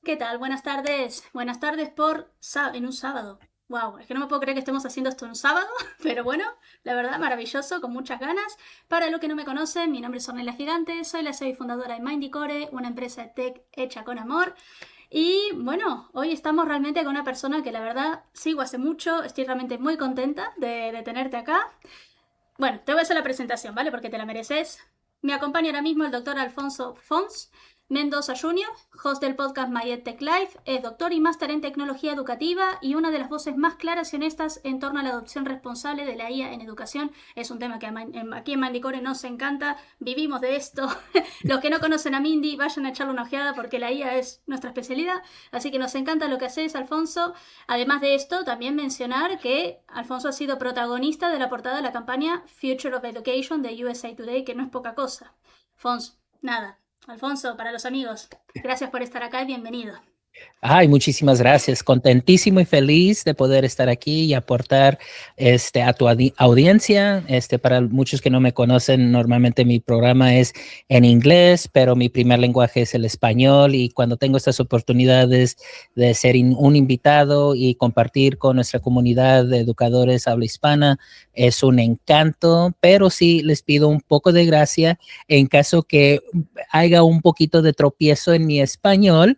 ¿Qué tal? Buenas tardes. Buenas tardes en un sábado. Wow, es que no me puedo creer que estemos haciendo esto en un sábado, pero bueno, la verdad, maravilloso, con muchas ganas. Para los que no me conocen, mi nombre es Ornella Gigante, soy la CEO y fundadora de Mindycore, una empresa de tech hecha con amor. Y bueno, hoy estamos realmente con una persona que la verdad sigo hace mucho, estoy realmente muy contenta de tenerte acá. Bueno, te voy a hacer la presentación, ¿vale? Porque te la mereces. Me acompaña ahora mismo el doctor Alfonso Fons Mendoza Jr., host del podcast My EdTech Life, es doctor y máster en tecnología educativa y una de las voces más claras y honestas en torno a la adopción responsable de la IA en educación. Es un tema que aquí en Mandicore nos encanta, vivimos de esto. Los que no conocen a Mindy, vayan a echarle una ojeada porque la IA es nuestra especialidad, así que nos encanta lo que haces, Alfonso. Además de esto, también mencionar que Alfonso ha sido protagonista de la portada de la campaña Future of Education de USA Today, que no es poca cosa. Alfonso, nada. Alfonso, para los amigos, gracias por estar acá y bienvenido. Ay, muchísimas gracias. Contentísimo y feliz de poder estar aquí y aportar a tu audiencia. Para muchos que no me conocen, normalmente mi programa es en inglés, pero mi primer lenguaje es el español y cuando tengo estas oportunidades de ser un invitado y compartir con nuestra comunidad de educadores habla hispana, es un encanto, pero sí les pido un poco de gracia en caso que haya un poquito de tropiezo en mi español.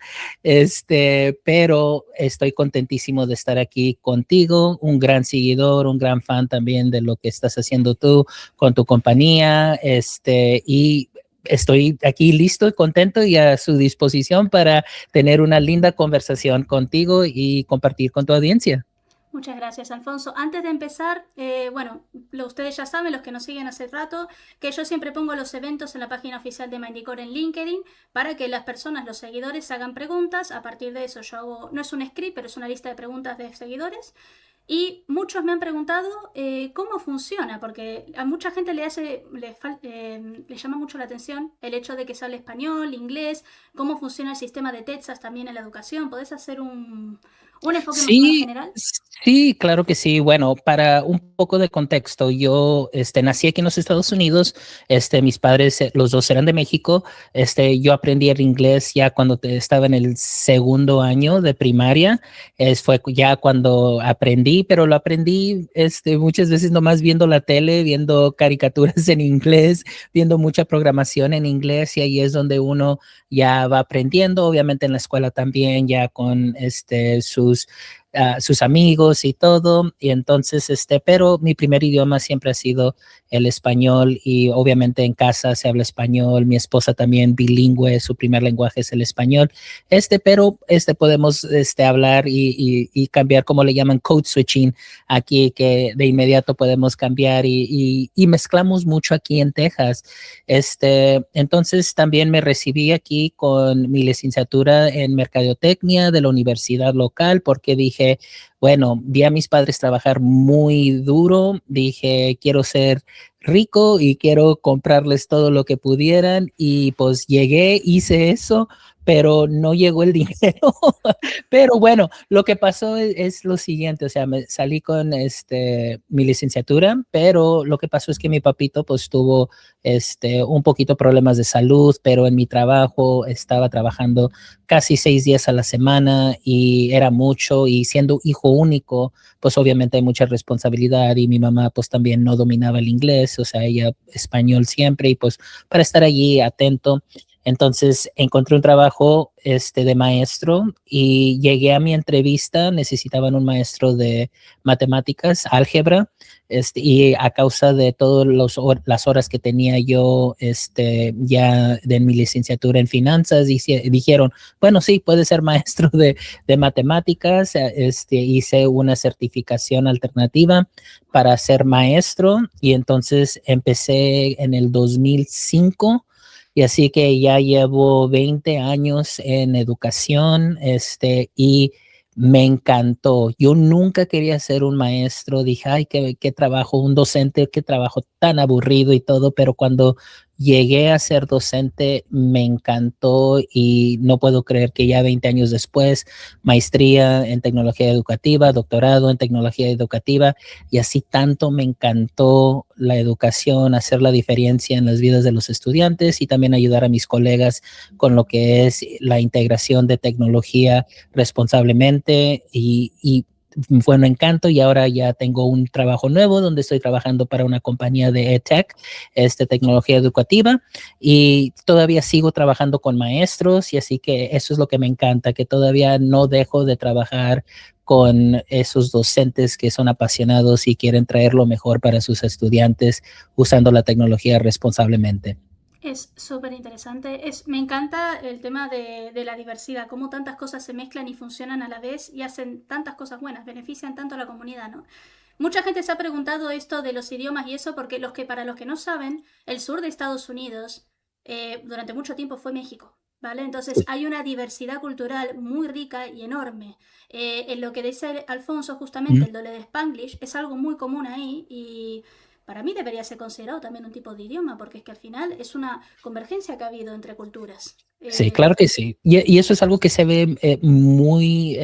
Pero estoy contentísimo de estar aquí contigo, un gran seguidor, un gran fan también de lo que estás haciendo tú con tu compañía, y estoy aquí listo y contento y a su disposición para tener una linda conversación contigo y compartir con tu audiencia. Muchas gracias, Alfonso. Antes de empezar, bueno, ustedes ya saben, los que nos siguen hace rato, que yo siempre pongo los eventos en la página oficial de Mindycore en LinkedIn para que las personas, los seguidores, hagan preguntas. A partir de eso yo hago, no es un script, pero es una lista de preguntas de seguidores. Y muchos me han preguntado cómo funciona, porque a mucha gente le llama mucho la atención el hecho de que se hable español, inglés, cómo funciona el sistema de Texas también en la educación. ¿Podés hacer un enfoque más o menos Sí, general? sí, claro que sí. Bueno, para un poco de contexto, yo nací aquí en los Estados Unidos. Mis padres, los dos eran de México. Yo aprendí el inglés ya cuando estaba en el segundo año de primaria. Fue ya cuando aprendí, pero lo aprendí muchas veces nomás viendo la tele, viendo caricaturas en inglés, viendo mucha programación en inglés, y ahí es donde uno ya va aprendiendo, obviamente en la escuela también, ya con sus amigos y todo. Y entonces, pero mi primer idioma siempre ha sido el español y obviamente en casa se habla español. Mi esposa también bilingüe, su primer lenguaje es el español. Pero podemos hablar y cambiar, como le llaman, code switching aquí, que de inmediato podemos cambiar y mezclamos mucho aquí en Texas. Entonces también me recibí aquí con mi licenciatura en mercadotecnia de la universidad local porque dije, bueno, vi a mis padres trabajar muy duro, dije, quiero ser rico y quiero comprarles todo lo que pudieran, y pues llegué, hice eso, pero no llegó el dinero. Pero bueno, lo que pasó es lo siguiente, o sea, me salí con mi licenciatura, pero lo que pasó es que mi papito pues tuvo un poquito problemas de salud, pero en mi trabajo estaba trabajando casi 6 días a la semana y era mucho, y siendo hijo único, pues obviamente hay mucha responsabilidad, y mi mamá pues también no dominaba el inglés, o sea, ella español siempre, y pues para estar allí atento. Entonces encontré un trabajo de maestro y llegué a mi entrevista, necesitaban un maestro de matemáticas, álgebra, y a causa de todas las horas que tenía yo ya de mi licenciatura en finanzas, dijeron, bueno, sí, puede ser maestro de matemáticas. Hice una certificación alternativa para ser maestro, y entonces empecé en el 2005. Y así que ya llevo 20 años en educación, y me encantó. Yo nunca quería ser un maestro. Dije, ay, qué trabajo, un docente, qué trabajo tan aburrido y todo. Pero cuando Llegué a ser docente, me encantó y no puedo creer que ya 20 años después, maestría en tecnología educativa, doctorado en tecnología educativa, y así tanto me encantó la educación, hacer la diferencia en las vidas de los estudiantes y también ayudar a mis colegas con lo que es la integración de tecnología responsablemente y fue un encanto y ahora ya tengo un trabajo nuevo donde estoy trabajando para una compañía de EdTech, tecnología educativa, y todavía sigo trabajando con maestros y así que eso es lo que me encanta, que todavía no dejo de trabajar con esos docentes que son apasionados y quieren traer lo mejor para sus estudiantes usando la tecnología responsablemente. Es súper interesante. Me encanta el tema de la diversidad, cómo tantas cosas se mezclan y funcionan a la vez y hacen tantas cosas buenas, benefician tanto a la comunidad, ¿no? Mucha gente se ha preguntado esto de los idiomas y eso porque para los que no saben, el sur de Estados Unidos durante mucho tiempo fue México, ¿vale? Entonces hay una diversidad cultural muy rica y enorme. En lo que dice Alfonso, justamente Mm. el doble de Spanglish, es algo muy común ahí y para mí debería ser considerado también un tipo de idioma, porque es que al final es una convergencia que ha habido entre culturas. Sí, claro que sí. Y eso es algo que se ve muy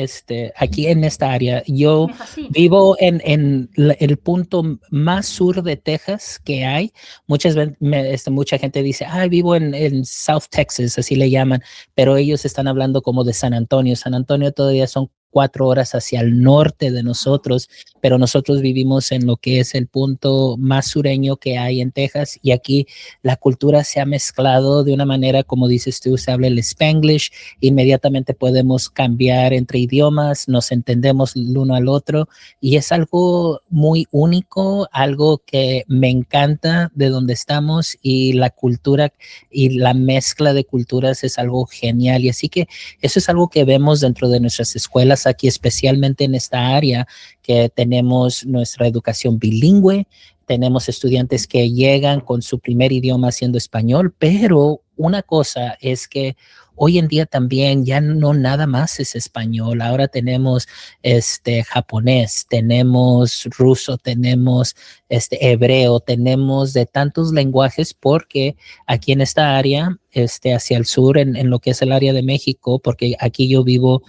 aquí en esta área. Yo Me fascina. vivo en el punto más sur de Texas que hay. Mucha gente dice, ah, vivo en South Texas, así le llaman, pero ellos están hablando como de San Antonio. San Antonio todavía son 4 horas hacia el norte de nosotros, pero nosotros vivimos en lo que es el punto más sureño que hay en Texas y aquí la cultura se ha mezclado de una manera, como dices tú, se habla el Spanglish, inmediatamente podemos cambiar entre idiomas, nos entendemos el uno al otro y es algo muy único, algo que me encanta de donde estamos y la cultura y la mezcla de culturas es algo genial y así que eso es algo que vemos dentro de nuestras escuelas aquí, especialmente en esta área que tenemos nuestra educación bilingüe, tenemos estudiantes que llegan con su primer idioma siendo español, pero una cosa es que hoy en día también ya no nada más es español, ahora tenemos japonés, tenemos ruso, tenemos hebreo, tenemos de tantos lenguajes porque aquí en esta área, hacia el sur, en lo que es el área de México, porque aquí yo vivo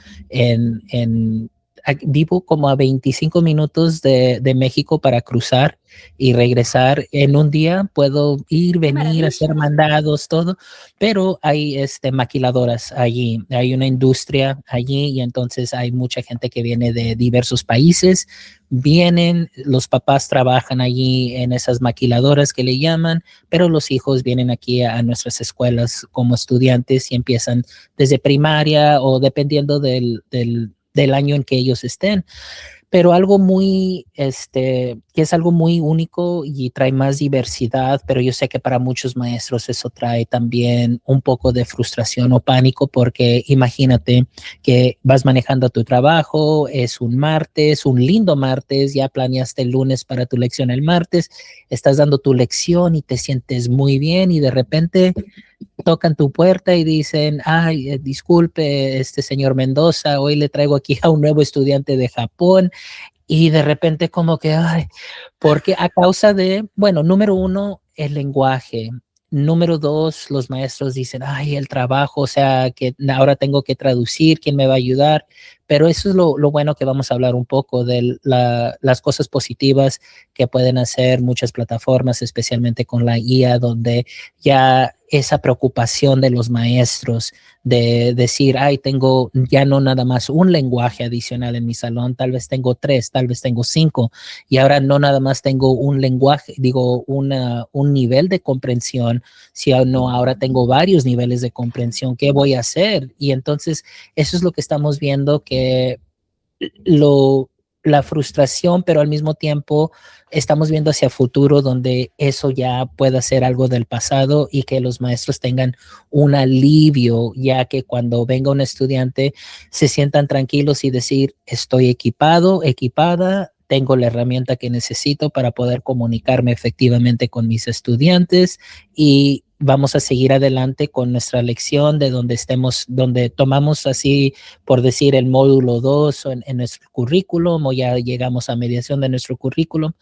vivo como a 25 minutos de México para cruzar y regresar en un día. Puedo ir, ¡Qué venir, hacer maravilla! mandados, todo, pero hay maquiladoras allí, hay una industria allí y entonces hay mucha gente que viene de diversos países, vienen, los papás trabajan allí en esas maquiladoras que le llaman, pero los hijos vienen aquí a nuestras escuelas como estudiantes y empiezan desde primaria o dependiendo del año en que ellos estén, pero algo muy, que es algo muy único y trae más diversidad, pero yo sé que para muchos maestros eso trae también un poco de frustración o pánico, porque imagínate que vas manejando tu trabajo, es un martes, un lindo martes, ya planeaste el lunes para tu lección el martes, estás dando tu lección y te sientes muy bien y de repente tocan tu puerta y dicen, ay, disculpe, señor Mendoza, hoy le traigo aquí a un nuevo estudiante de Japón y de repente como que, ay, porque a causa de, bueno, número uno, el lenguaje. Número dos, los maestros dicen, ay, el trabajo, o sea, que ahora tengo que traducir, ¿quién me va a ayudar? Pero eso es lo bueno que vamos a hablar un poco de las cosas positivas que pueden hacer muchas plataformas, especialmente con la IA, donde ya esa preocupación de los maestros de decir, ay, tengo ya no nada más un lenguaje adicional en mi salón, tal vez tengo 3, tal vez tengo 5, y ahora no nada más tengo un lenguaje, digo, un nivel de comprensión, sino ahora tengo varios niveles de comprensión, ¿qué voy a hacer? Y entonces eso es lo que estamos viendo, que lo, la frustración, pero al mismo tiempo estamos viendo hacia el futuro donde eso ya pueda ser algo del pasado y que los maestros tengan un alivio, ya que cuando venga un estudiante se sientan tranquilos y decir, estoy equipado, equipada, tengo la herramienta que necesito para poder comunicarme efectivamente con mis estudiantes y vamos a seguir adelante con nuestra lección de donde estemos, donde tomamos así, por decir, el módulo 2 en nuestro currículum, o ya llegamos a mediación de nuestro currículum,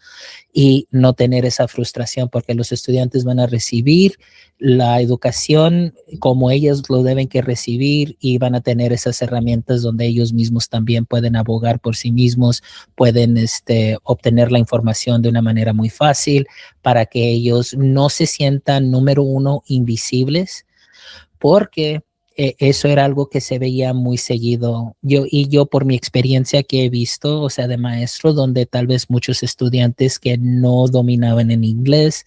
y no tener esa frustración, porque los estudiantes van a recibir la educación como ellos lo deben que recibir, y van a tener esas herramientas donde ellos mismos también pueden abogar por sí mismos, pueden obtener la información de una manera muy fácil, para que ellos no se sientan, número uno, invisibles, porque eso era algo que se veía muy seguido. Yo por mi experiencia que he visto, o sea, de maestro, donde tal vez muchos estudiantes que no dominaban en inglés,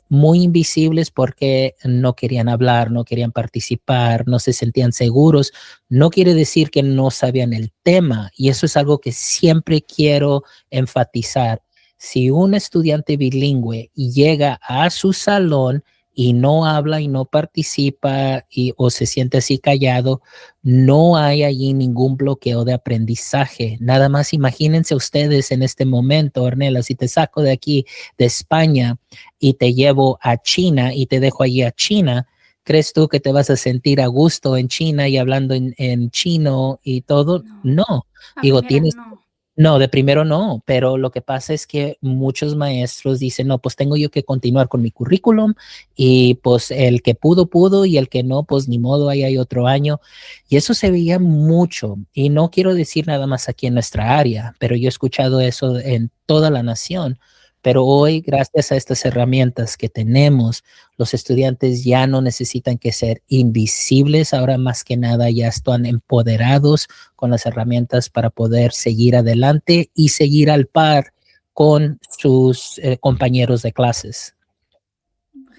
muy invisibles porque no querían hablar, no querían participar, no se sentían seguros. No quiere decir que no sabían el tema, y eso es algo que siempre quiero enfatizar. Si un estudiante bilingüe llega a su salón y no habla y no participa o se siente así callado, no hay allí ningún bloqueo de aprendizaje. Nada más imagínense ustedes en este momento, Ornella, si te saco de aquí, de España, y te llevo a China y te dejo allí a China, ¿crees tú que te vas a sentir a gusto en China y hablando en chino y todo? No, No. a Digo, primeras tienes no. no, de primero no, pero lo que pasa es que muchos maestros dicen, no, pues tengo yo que continuar con mi currículum, y pues el que pudo, pudo, y el que no, pues ni modo, ahí hay otro año. Y eso se veía mucho, y no quiero decir nada más aquí en nuestra área, pero yo he escuchado eso en toda la nación. Pero hoy, gracias a estas herramientas que tenemos, los estudiantes ya no necesitan que ser invisibles, ahora más que nada ya están empoderados con las herramientas para poder seguir adelante y seguir al par con sus compañeros de clases.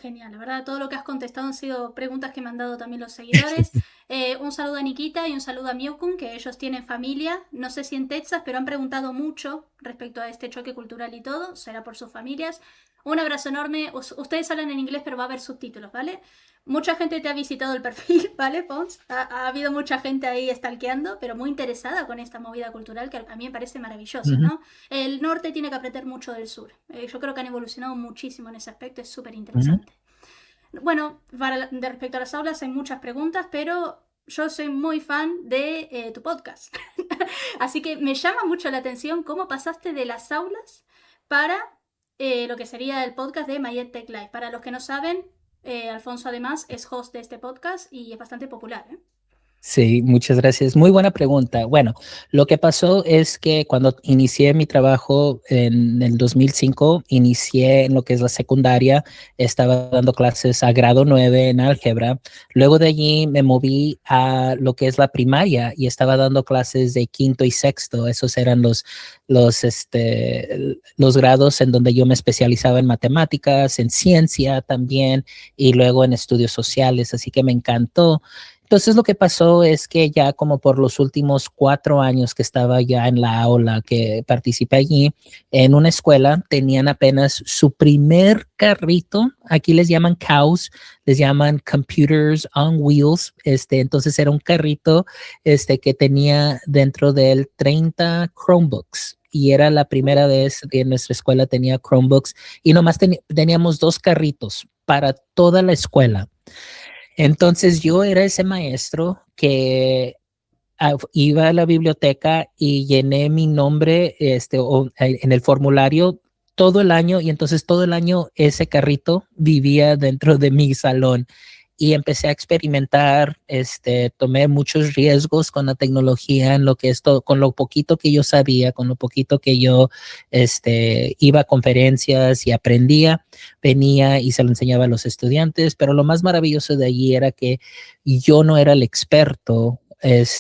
Genial, la verdad, todo lo que has contestado han sido preguntas que me han dado también los seguidores. Un saludo a Nikita y un saludo a Miokun, que ellos tienen familia, no sé si en Texas, pero han preguntado mucho respecto a este choque cultural y todo, será por sus familias. Un abrazo enorme, ustedes hablan en inglés, pero va a haber subtítulos, ¿vale? Mucha gente te ha visitado el perfil, ¿vale, Pons? Ha habido mucha gente ahí stalkeando, pero muy interesada con esta movida cultural que a mí me parece maravilloso, ¿no? El norte tiene que aprender mucho del sur. Yo creo que han evolucionado muchísimo en ese aspecto, es súper interesante. Bueno, de respecto a las aulas hay muchas preguntas, pero yo soy muy fan de tu podcast. Así que me llama mucho la atención cómo pasaste de las aulas para lo que sería el podcast de My EdTech Live. Para los que no saben, Alfonso además es host de este podcast y es bastante popular, ¿eh? Sí, muchas gracias. Muy buena pregunta. Bueno, lo que pasó es que cuando inicié mi trabajo en el 2005, inicié en lo que es la secundaria, estaba dando clases a grado 9 en álgebra. Luego de allí me moví a lo que es la primaria y estaba dando clases de quinto y sexto. Esos eran los grados en donde yo me especializaba en matemáticas, en ciencia también, y luego en estudios sociales. Así que me encantó. Entonces lo que pasó es que ya como por los últimos 4 años que estaba ya en la aula, que participé allí, en una escuela tenían apenas su primer carrito, aquí les llaman cows, les llaman computers on wheels, entonces era un carrito que tenía dentro de él 30 Chromebooks. Y era la primera vez que en nuestra escuela tenía Chromebooks, y nomás teníamos 2 carritos para toda la escuela. Entonces yo era ese maestro que iba a la biblioteca y llené mi nombre en el formulario todo el año, y entonces todo el año ese carrito vivía dentro de mi salón, y empecé a experimentar, tomé muchos riesgos con la tecnología, en lo que esto, con lo poquito que yo sabía, con lo poquito que yo iba a conferencias y aprendía, venía y se lo enseñaba a los estudiantes. Pero lo más maravilloso de allí era que yo no era el experto,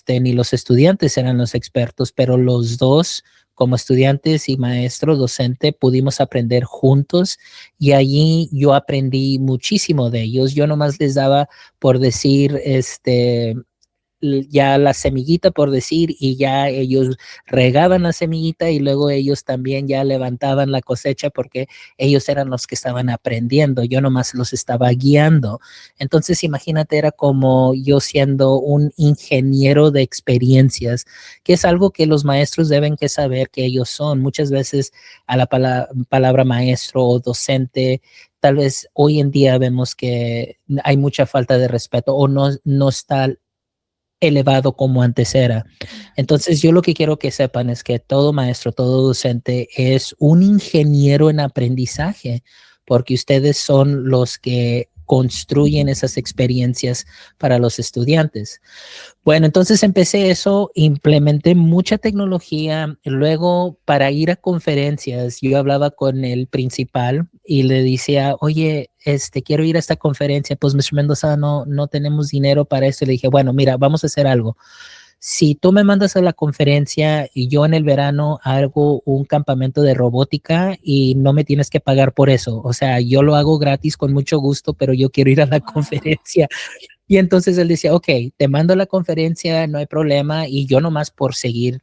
ni los estudiantes eran los expertos, pero los dos, como estudiantes y maestro docente, pudimos aprender juntos, y allí yo aprendí muchísimo de ellos. Yo nomás les daba, por decir, ya la semillita, por decir, y ya ellos regaban la semillita y luego ellos también ya levantaban la cosecha porque ellos eran los que estaban aprendiendo, yo nomás los estaba guiando. Entonces, imagínate, era como yo siendo un ingeniero de experiencias, que es algo que los maestros deben que saber que ellos son. Muchas veces a la palabra maestro o docente, tal vez hoy en día vemos que hay mucha falta de respeto o no está elevado como antes era. Entonces, yo lo que quiero que sepan es que todo maestro, todo docente es un ingeniero en aprendizaje, porque ustedes son los que construyen esas experiencias para los estudiantes. Bueno, entonces empecé eso, implementé mucha tecnología. Luego, para ir a conferencias, yo hablaba con el principal y le decía, oye, quiero ir a esta conferencia. Pues, Mr. Mendoza, no tenemos dinero para esto. Y le dije, bueno, mira, vamos a hacer algo. Si tú me mandas a la conferencia y yo en el verano hago un campamento de robótica y no me tienes que pagar por eso. O sea, yo lo hago gratis con mucho gusto, pero yo quiero ir a la conferencia. Y entonces él decía, ok, te mando la conferencia, no hay problema, y yo nomás por seguir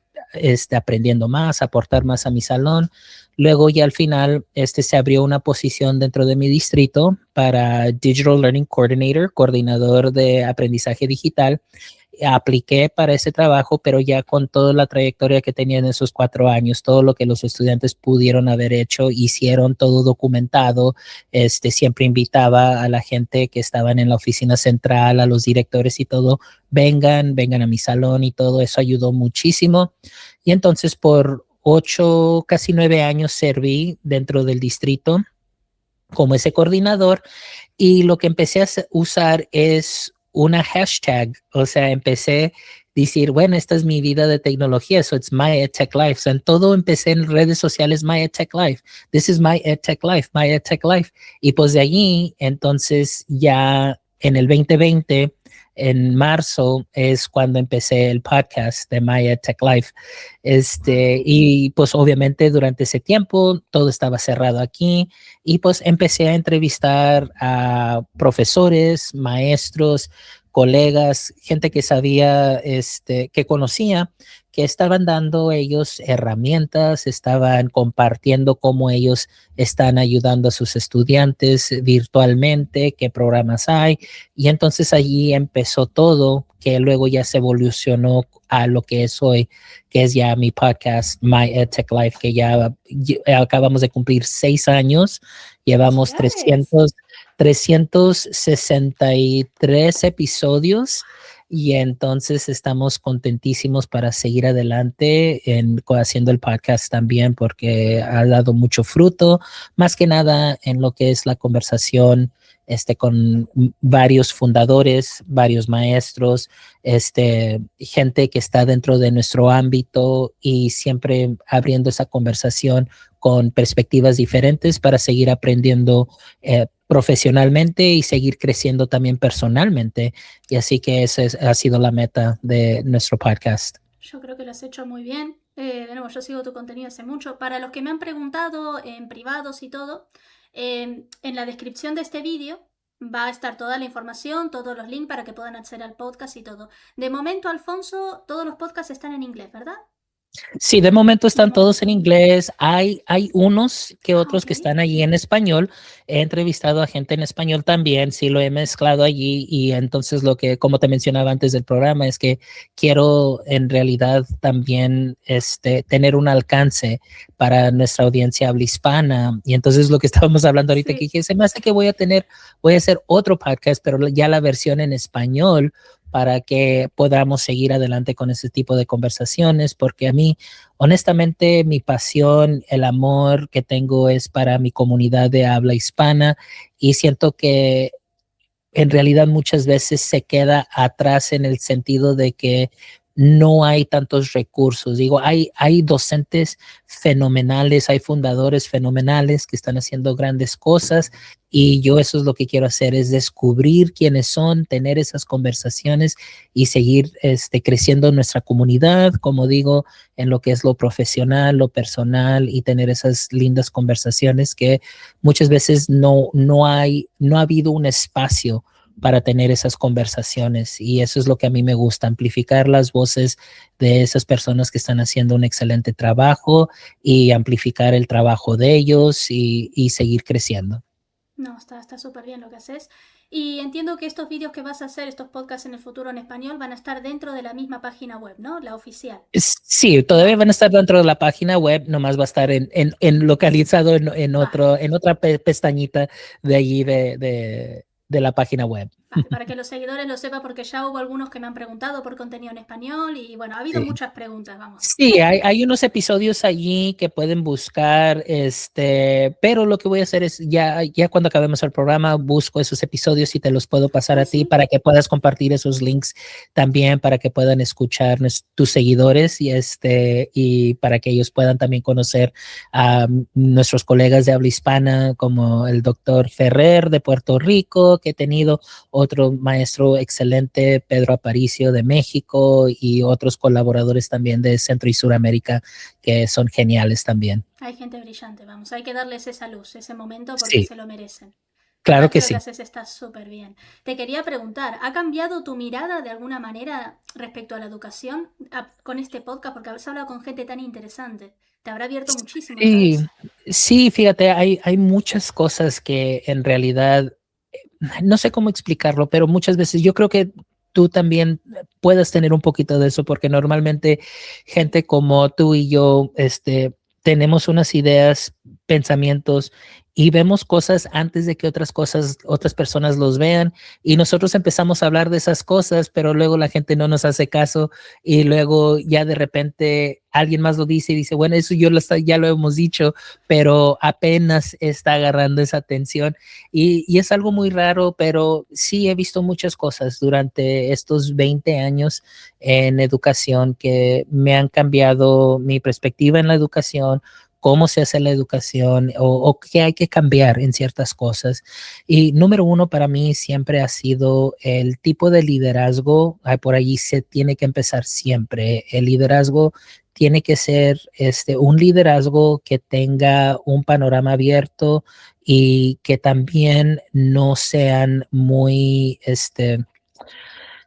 aprendiendo más, aportar más a mi salón. Luego ya al final se abrió una posición dentro de mi distrito para Digital Learning Coordinator, coordinador de aprendizaje digital. Apliqué para ese trabajo, pero ya con toda la trayectoria que tenía en esos 4 años, todo lo que los estudiantes pudieron haber hecho, hicieron todo documentado. Siempre invitaba a la gente que estaban en la oficina central, a los directores y todo, vengan a mi salón, y todo eso ayudó muchísimo. Y entonces por 8, casi 9 años serví dentro del distrito como ese coordinador, y lo que empecé a usar es una hashtag. O sea, empecé a decir, bueno, esta es mi vida de tecnología, so it's my EdTech life. So en todo empecé en redes sociales, my EdTech life, this is my EdTech life, my EdTech life. Y pues de allí, entonces ya en el 2020, en marzo, es cuando empecé el podcast de My EdTech Life. Y pues obviamente durante ese tiempo todo estaba cerrado aquí, y pues empecé a entrevistar a profesores, maestros, colegas, gente que sabía, que conocía, que estaban dando ellos herramientas, estaban compartiendo cómo ellos están ayudando a sus estudiantes virtualmente, qué programas hay. Y entonces allí empezó todo, que luego ya se evolucionó a lo que es hoy, que es ya mi podcast, My EdTech Life, que ya acabamos de cumplir 6 años, llevamos 363 episodios, y entonces estamos contentísimos para seguir adelante haciendo el podcast también, porque ha dado mucho fruto, más que nada en lo que es la conversación con varios fundadores, varios maestros, gente que está dentro de nuestro ámbito, y siempre abriendo esa conversación con perspectivas diferentes para seguir aprendiendo profesionalmente y seguir creciendo también personalmente. Y así que esa ha sido la meta de nuestro podcast. Yo creo que lo has hecho muy bien. De nuevo, yo sigo tu contenido hace mucho. Para los que me han preguntado en privados y todo, en la descripción de este vídeo va a estar toda la información, todos los links para que puedan acceder al podcast y todo. De momento, Alfonso, todos los podcasts están en inglés, ¿verdad? Sí, de momento están todos en inglés. Hay unos que otros que están allí en español. He entrevistado a gente en español también, sí lo he mezclado allí, y entonces como te mencionaba antes del programa, es que quiero en realidad también tener un alcance para nuestra audiencia habla hispana. Y entonces lo que estábamos hablando ahorita, que dije, se me hace que voy a hacer otro podcast, pero ya la versión en español, para que podamos seguir adelante con ese tipo de conversaciones, porque a mí, honestamente, mi pasión, el amor que tengo es para mi comunidad de habla hispana, y siento que en realidad muchas veces se queda atrás en el sentido de que no hay tantos recursos. Digo, hay docentes fenomenales, hay fundadores fenomenales que están haciendo grandes cosas, y yo eso es lo que quiero hacer, es descubrir quiénes son, tener esas conversaciones y seguir creciendo nuestra comunidad, como digo, en lo que es lo profesional, lo personal, y tener esas lindas conversaciones que muchas veces no ha habido un espacio para tener esas conversaciones. Y eso es lo que a mí me gusta, amplificar las voces de esas personas que están haciendo un excelente trabajo y amplificar el trabajo de ellos y seguir creciendo. No, está súper bien lo que haces. Y entiendo que estos vídeos que vas a hacer, estos podcasts en el futuro en español, van a estar dentro de la misma página web, ¿no? La oficial. Sí, todavía Vale, van a estar dentro de la página web, nomás va a estar en localizado vale, en otra pestañita de allí de la página web. vale. Para que los seguidores lo sepan, porque ya hubo algunos que me han preguntado por contenido en español y bueno, ha habido Sí. muchas preguntas, vamos. Sí, hay unos episodios allí que pueden buscar, pero lo que voy a hacer es ya cuando acabemos el programa, busco esos episodios y te los puedo pasar a Uy, ti sí. para que puedas compartir esos links también para que puedan escuchar tus seguidores y para que ellos puedan también conocer a nuestros colegas de habla hispana como el doctor Ferrer de Puerto Rico, que he tenido otro maestro excelente, Pedro Aparicio de México y otros colaboradores también de Centro y Suramérica que son geniales también. Hay gente brillante, vamos. Hay que darles esa luz, ese momento, porque Sí, se lo merecen. La verdad claro es que que lo que sí. haces está súper bien. Te quería preguntar, ¿ha cambiado tu mirada de alguna manera respecto a la educación con este podcast? Porque habéis hablado con gente tan interesante. Te habrá abierto muchísimo la Sí, cabeza. sí, fíjate, hay muchas cosas que en realidad no sé cómo explicarlo, pero muchas veces yo creo que tú también puedes tener un poquito de eso, porque normalmente gente como tú y yo, tenemos unas ideas, pensamientos y vemos cosas antes de que otras personas los vean y nosotros empezamos a hablar de esas cosas, pero luego la gente no nos hace caso y luego ya de repente alguien más lo dice y dice, bueno, eso ya lo hemos dicho, pero apenas está agarrando esa atención y es algo muy raro, pero sí he visto muchas cosas durante estos 20 años en educación que me han cambiado mi perspectiva en la educación, cómo se hace la educación o qué hay que cambiar en ciertas cosas. Y número uno para mí siempre ha sido el tipo de liderazgo. Por allí se tiene que empezar siempre. El liderazgo tiene que ser un liderazgo que tenga un panorama abierto y que también no sean muy,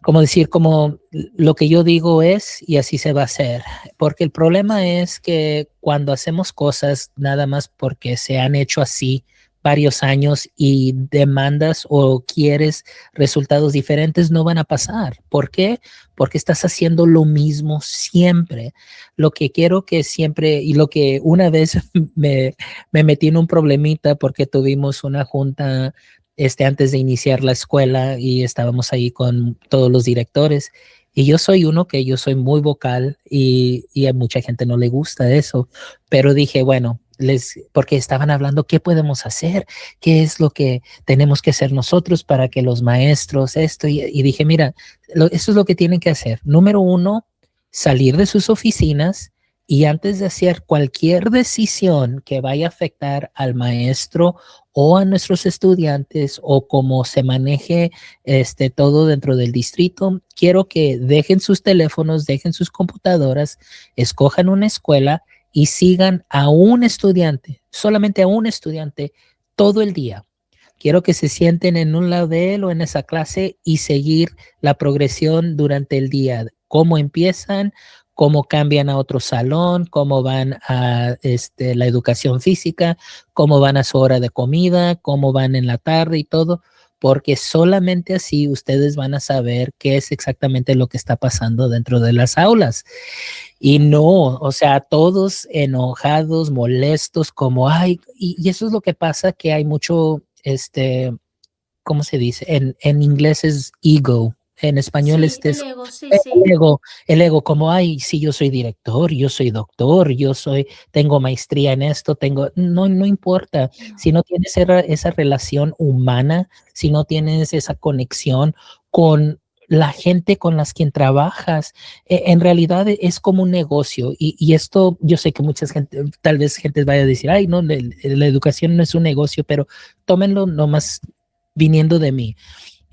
como decir, como lo que yo digo es y así se va a hacer. Porque el problema Sí, es que cuando hacemos cosas nada más porque se han hecho así varios años y demandas o quieres resultados diferentes, no van a pasar. ¿Por qué? Porque estás haciendo lo mismo siempre. Lo que quiero que siempre, y lo que una vez me metí en un problemita porque tuvimos una junta antes de iniciar la escuela y estábamos ahí con todos los directores. Y yo soy uno que yo soy muy vocal y a mucha gente no le gusta eso, pero dije, bueno, porque estaban hablando qué podemos hacer, qué es lo que tenemos que hacer nosotros para que los maestros, y dije, mira, eso es lo que tienen que hacer. Número uno, salir de sus oficinas y antes de hacer cualquier decisión que vaya a afectar al maestro o a nuestros estudiantes o cómo se maneje todo dentro del distrito, quiero que dejen sus teléfonos, dejen sus computadoras, escojan una escuela y sigan a un estudiante, solamente a un estudiante todo el día. Quiero que se sienten en un lado de él o en esa clase y seguir la progresión durante el día. Cómo empiezan, cómo cambian a otro salón, cómo van a la educación física, cómo van a su hora de comida, cómo van en la tarde y todo, porque solamente así ustedes van a saber qué es exactamente lo que está pasando dentro de las aulas. Y no, o sea, todos enojados, molestos, como, ay, y eso es lo que pasa, que hay mucho, ¿cómo se dice? En inglés es ego, en español sí, este el es ego, sí, sí. el ego, como, ay, sí, yo soy director, yo soy doctor, tengo maestría en esto, no importa, No. si no tienes esa relación humana, si no tienes esa conexión con la gente con las quien trabajas, en realidad es como un negocio y esto yo sé que mucha gente, tal vez gente vaya a decir, ay, no, la educación no es un negocio, pero tómenlo nomás viniendo de mí.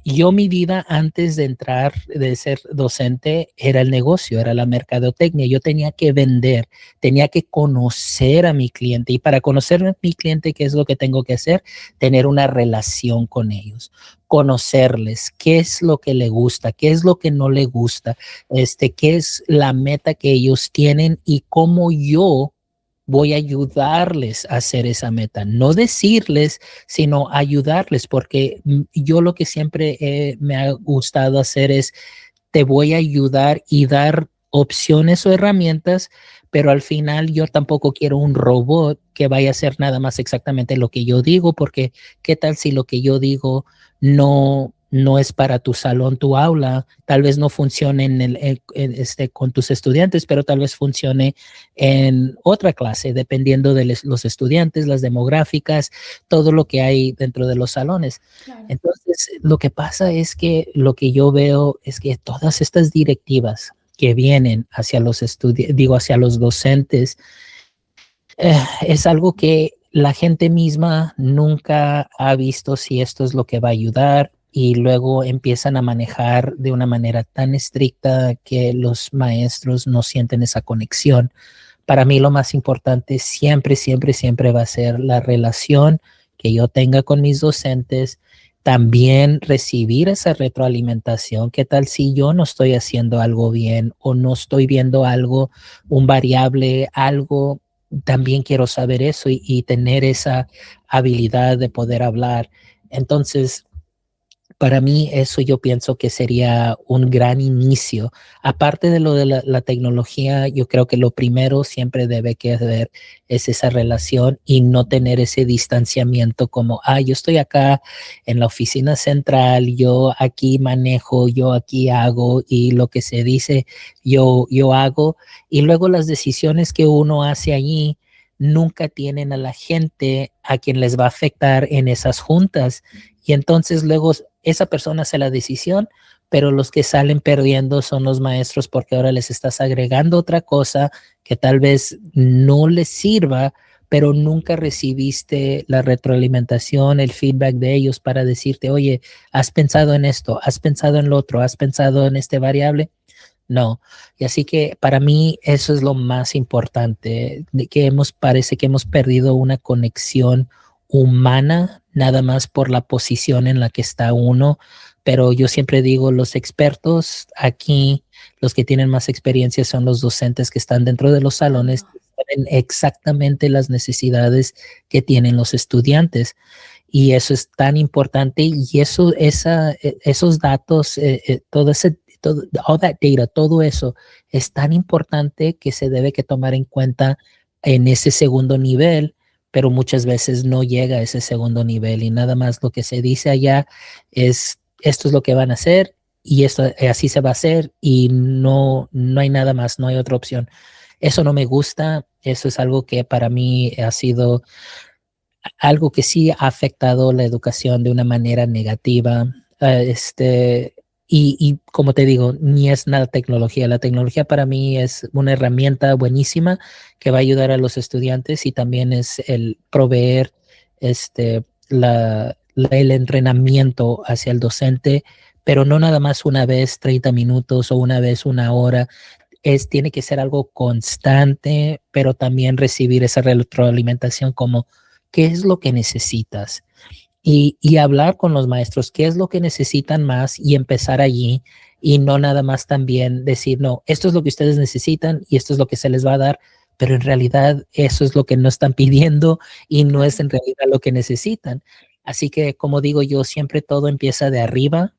Yo mi vida antes de entrar, de ser docente, era el negocio, era la mercadotecnia. Yo tenía que vender, tenía que conocer a mi cliente y para conocer a mi cliente, ¿qué es lo que tengo que hacer? Tener una relación con ellos. conocerles, qué es lo que le gusta, qué es lo que no le gusta, qué es la meta que ellos tienen y cómo yo voy a ayudarles a hacer esa meta. No decirles, sino ayudarles, porque yo lo que siempre me ha gustado hacer es, te voy a ayudar y dar opciones o herramientas, pero al final yo tampoco quiero un robot que vaya a hacer nada más exactamente lo que yo digo, porque qué tal si lo que yo digo no es para tu salón, tu aula, tal vez no funcione con tus estudiantes, pero tal vez funcione en otra clase, dependiendo de los estudiantes, las demográficas, todo lo que hay dentro de los salones. Claro. Entonces, lo que pasa es que lo que yo veo es que todas estas directivas que vienen hacia los hacia los docentes, es algo que la gente misma nunca ha visto si esto es lo que va a ayudar y luego empiezan a manejar de una manera tan estricta que los maestros no sienten esa conexión. Para mí lo más importante siempre, siempre, siempre va a ser la relación que yo tenga con mis docentes, también recibir esa retroalimentación. ¿Qué tal si yo no estoy haciendo algo bien o no estoy viendo algo, un variable, algo? También quiero saber eso y tener esa habilidad de poder hablar. Entonces, para mí eso yo pienso que sería un gran inicio. Aparte de lo de la tecnología, yo creo que lo primero siempre debe que haber es esa relación y no tener ese distanciamiento como, yo estoy acá en la oficina central, yo aquí manejo, yo aquí hago y lo que se dice yo hago. Y luego las decisiones que uno hace allí nunca tienen a la gente a quien les va a afectar en esas juntas. Y entonces luego esa persona hace la decisión, pero los que salen perdiendo son los maestros porque ahora les estás agregando otra cosa que tal vez no les sirva, pero nunca recibiste la retroalimentación, el feedback de ellos para decirte, oye, ¿has pensado en esto? ¿Has pensado en lo otro? ¿Has pensado en este variable? No. Y así que para mí eso es lo más importante, de que parece que hemos perdido una conexión humana, nada más por la posición en la que está uno. Pero yo siempre digo, los expertos aquí, los que tienen más experiencia son los docentes que están dentro de los salones, saben exactamente las necesidades que tienen los estudiantes. Y eso es tan importante y esos datos, all that data, todo eso es tan importante que se debe que tomar en cuenta en ese segundo nivel, pero muchas veces no llega a ese segundo nivel y nada más lo que se dice allá es esto es lo que van a hacer y esto así se va a hacer y no hay nada más, no hay otra opción. Eso no me gusta, eso es algo que para mí ha sido algo que sí ha afectado la educación de una manera negativa. Y como te digo, ni es nada tecnología. La tecnología para mí es una herramienta buenísima que va a ayudar a los estudiantes y también es el proveer el entrenamiento hacia el docente, pero no nada más una vez 30 minutos o una vez una hora. Tiene que ser algo constante, pero también recibir esa retroalimentación como qué es lo que necesitas y hablar con los maestros, qué es lo que necesitan más y empezar allí y no nada más también decir, no, esto es lo que ustedes necesitan y esto es lo que se les va a dar, pero en realidad eso es lo que no están pidiendo y no es en realidad lo que necesitan. Así que, como digo yo, siempre todo empieza de arriba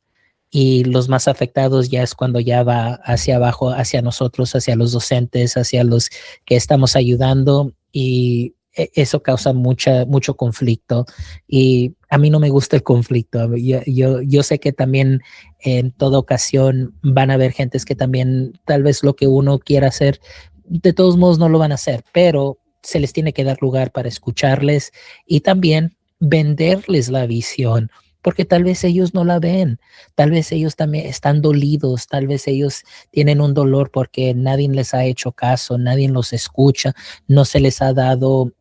y los más afectados ya es cuando ya va hacia abajo, hacia nosotros, hacia los docentes, hacia los que estamos ayudando y eso causa mucho conflicto y a mí no me gusta el conflicto. Yo sé que también en toda ocasión van a haber gentes que también tal vez lo que uno quiera hacer, de todos modos no lo van a hacer, pero se les tiene que dar lugar para escucharles y también venderles la visión porque tal vez ellos no la ven, tal vez ellos también están dolidos, tal vez ellos tienen un dolor porque nadie les ha hecho caso, nadie los escucha, no se les ha dado,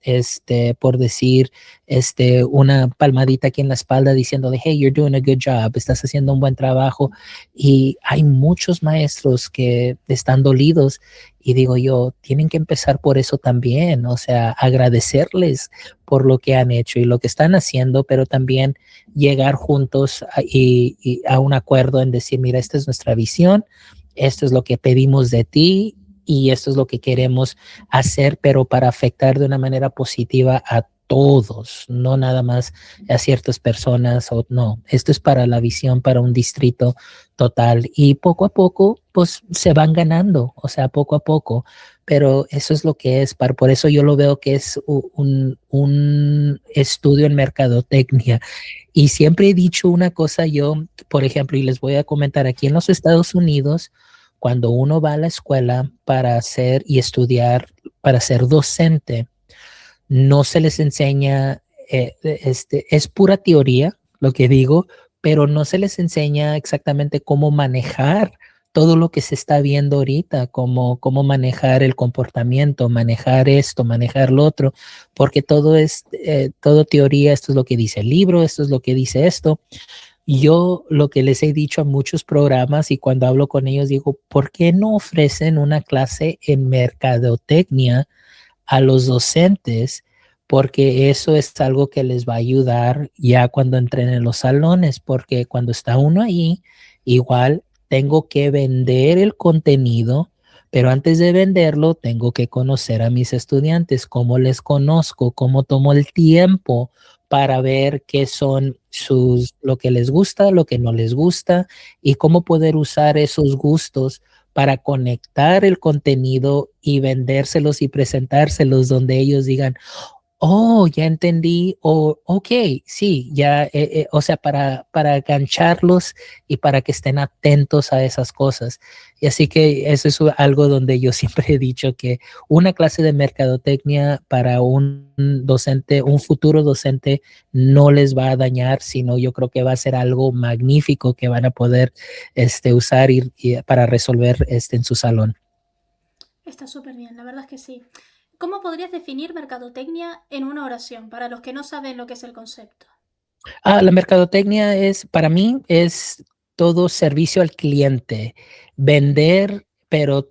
por decir, una palmadita aquí en la espalda diciéndole, hey, you're doing a good job, estás haciendo un buen trabajo. Y hay muchos maestros que están dolidos y digo yo, tienen que empezar por eso también, o sea, agradecerles por lo que han hecho y lo que están haciendo, pero también llegar juntos y a un acuerdo en decir, mira, esta es nuestra visión, esto es lo que pedimos de ti y esto es lo que queremos hacer, pero para afectar de una manera positiva a todos, no nada más a ciertas personas, o no, esto es para la visión, para un distrito total, y poco a poco, pues se van ganando, o sea, poco a poco, pero eso es lo que es, por eso yo lo veo que es un estudio en mercadotecnia, y siempre he dicho una cosa yo, por ejemplo, y les voy a comentar, aquí en los Estados Unidos, cuando uno va a la escuela para hacer y estudiar, para ser docente, no se les enseña, es pura teoría lo que digo, pero no se les enseña exactamente cómo manejar todo lo que se está viendo ahorita, cómo manejar el comportamiento, manejar esto, manejar lo otro, porque todo es, todo teoría, esto es lo que dice el libro, esto es lo que dice esto. Yo lo que les he dicho a muchos programas y cuando hablo con ellos digo, ¿por qué no ofrecen una clase en mercadotecnia a los docentes? Porque eso es algo que les va a ayudar ya cuando entren en los salones, porque cuando está uno ahí, igual tengo que vender el contenido, pero antes de venderlo tengo que conocer a mis estudiantes, cómo les conozco, cómo tomo el tiempo para ver qué son lo que les gusta, lo que no les gusta y cómo poder usar esos gustos para conectar el contenido y vendérselos y presentárselos donde ellos digan, oh, ya entendí, o ok, sí, ya, o sea, para gancharlos y para que estén atentos a esas cosas. Y así que eso es algo donde yo siempre he dicho que una clase de mercadotecnia para un docente, un futuro docente, no les va a dañar, sino yo creo que va a ser algo magnífico que van a poder usar para resolver en su salón. Está súper bien, la verdad es que sí. ¿Cómo podrías definir mercadotecnia en una oración para los que no saben lo que es el concepto? La mercadotecnia es, para mí, es todo servicio al cliente, vender, pero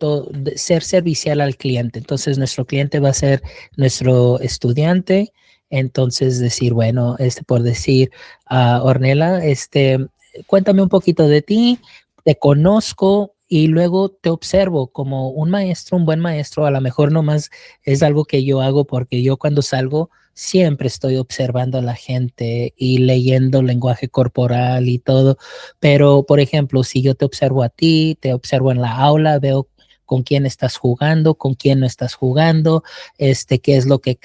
ser servicial al cliente. Entonces, nuestro cliente va a ser nuestro estudiante. Entonces, decir, bueno, por decir, Ornella, cuéntame un poquito de ti, te conozco y luego te observo como un maestro, un buen maestro. A lo mejor nomás es algo que yo hago porque yo cuando salgo siempre estoy observando a la gente y leyendo lenguaje corporal y todo, pero por ejemplo, si yo te observo a ti, te observo en la aula, veo con quién estás jugando, con quién no estás jugando, qué es lo que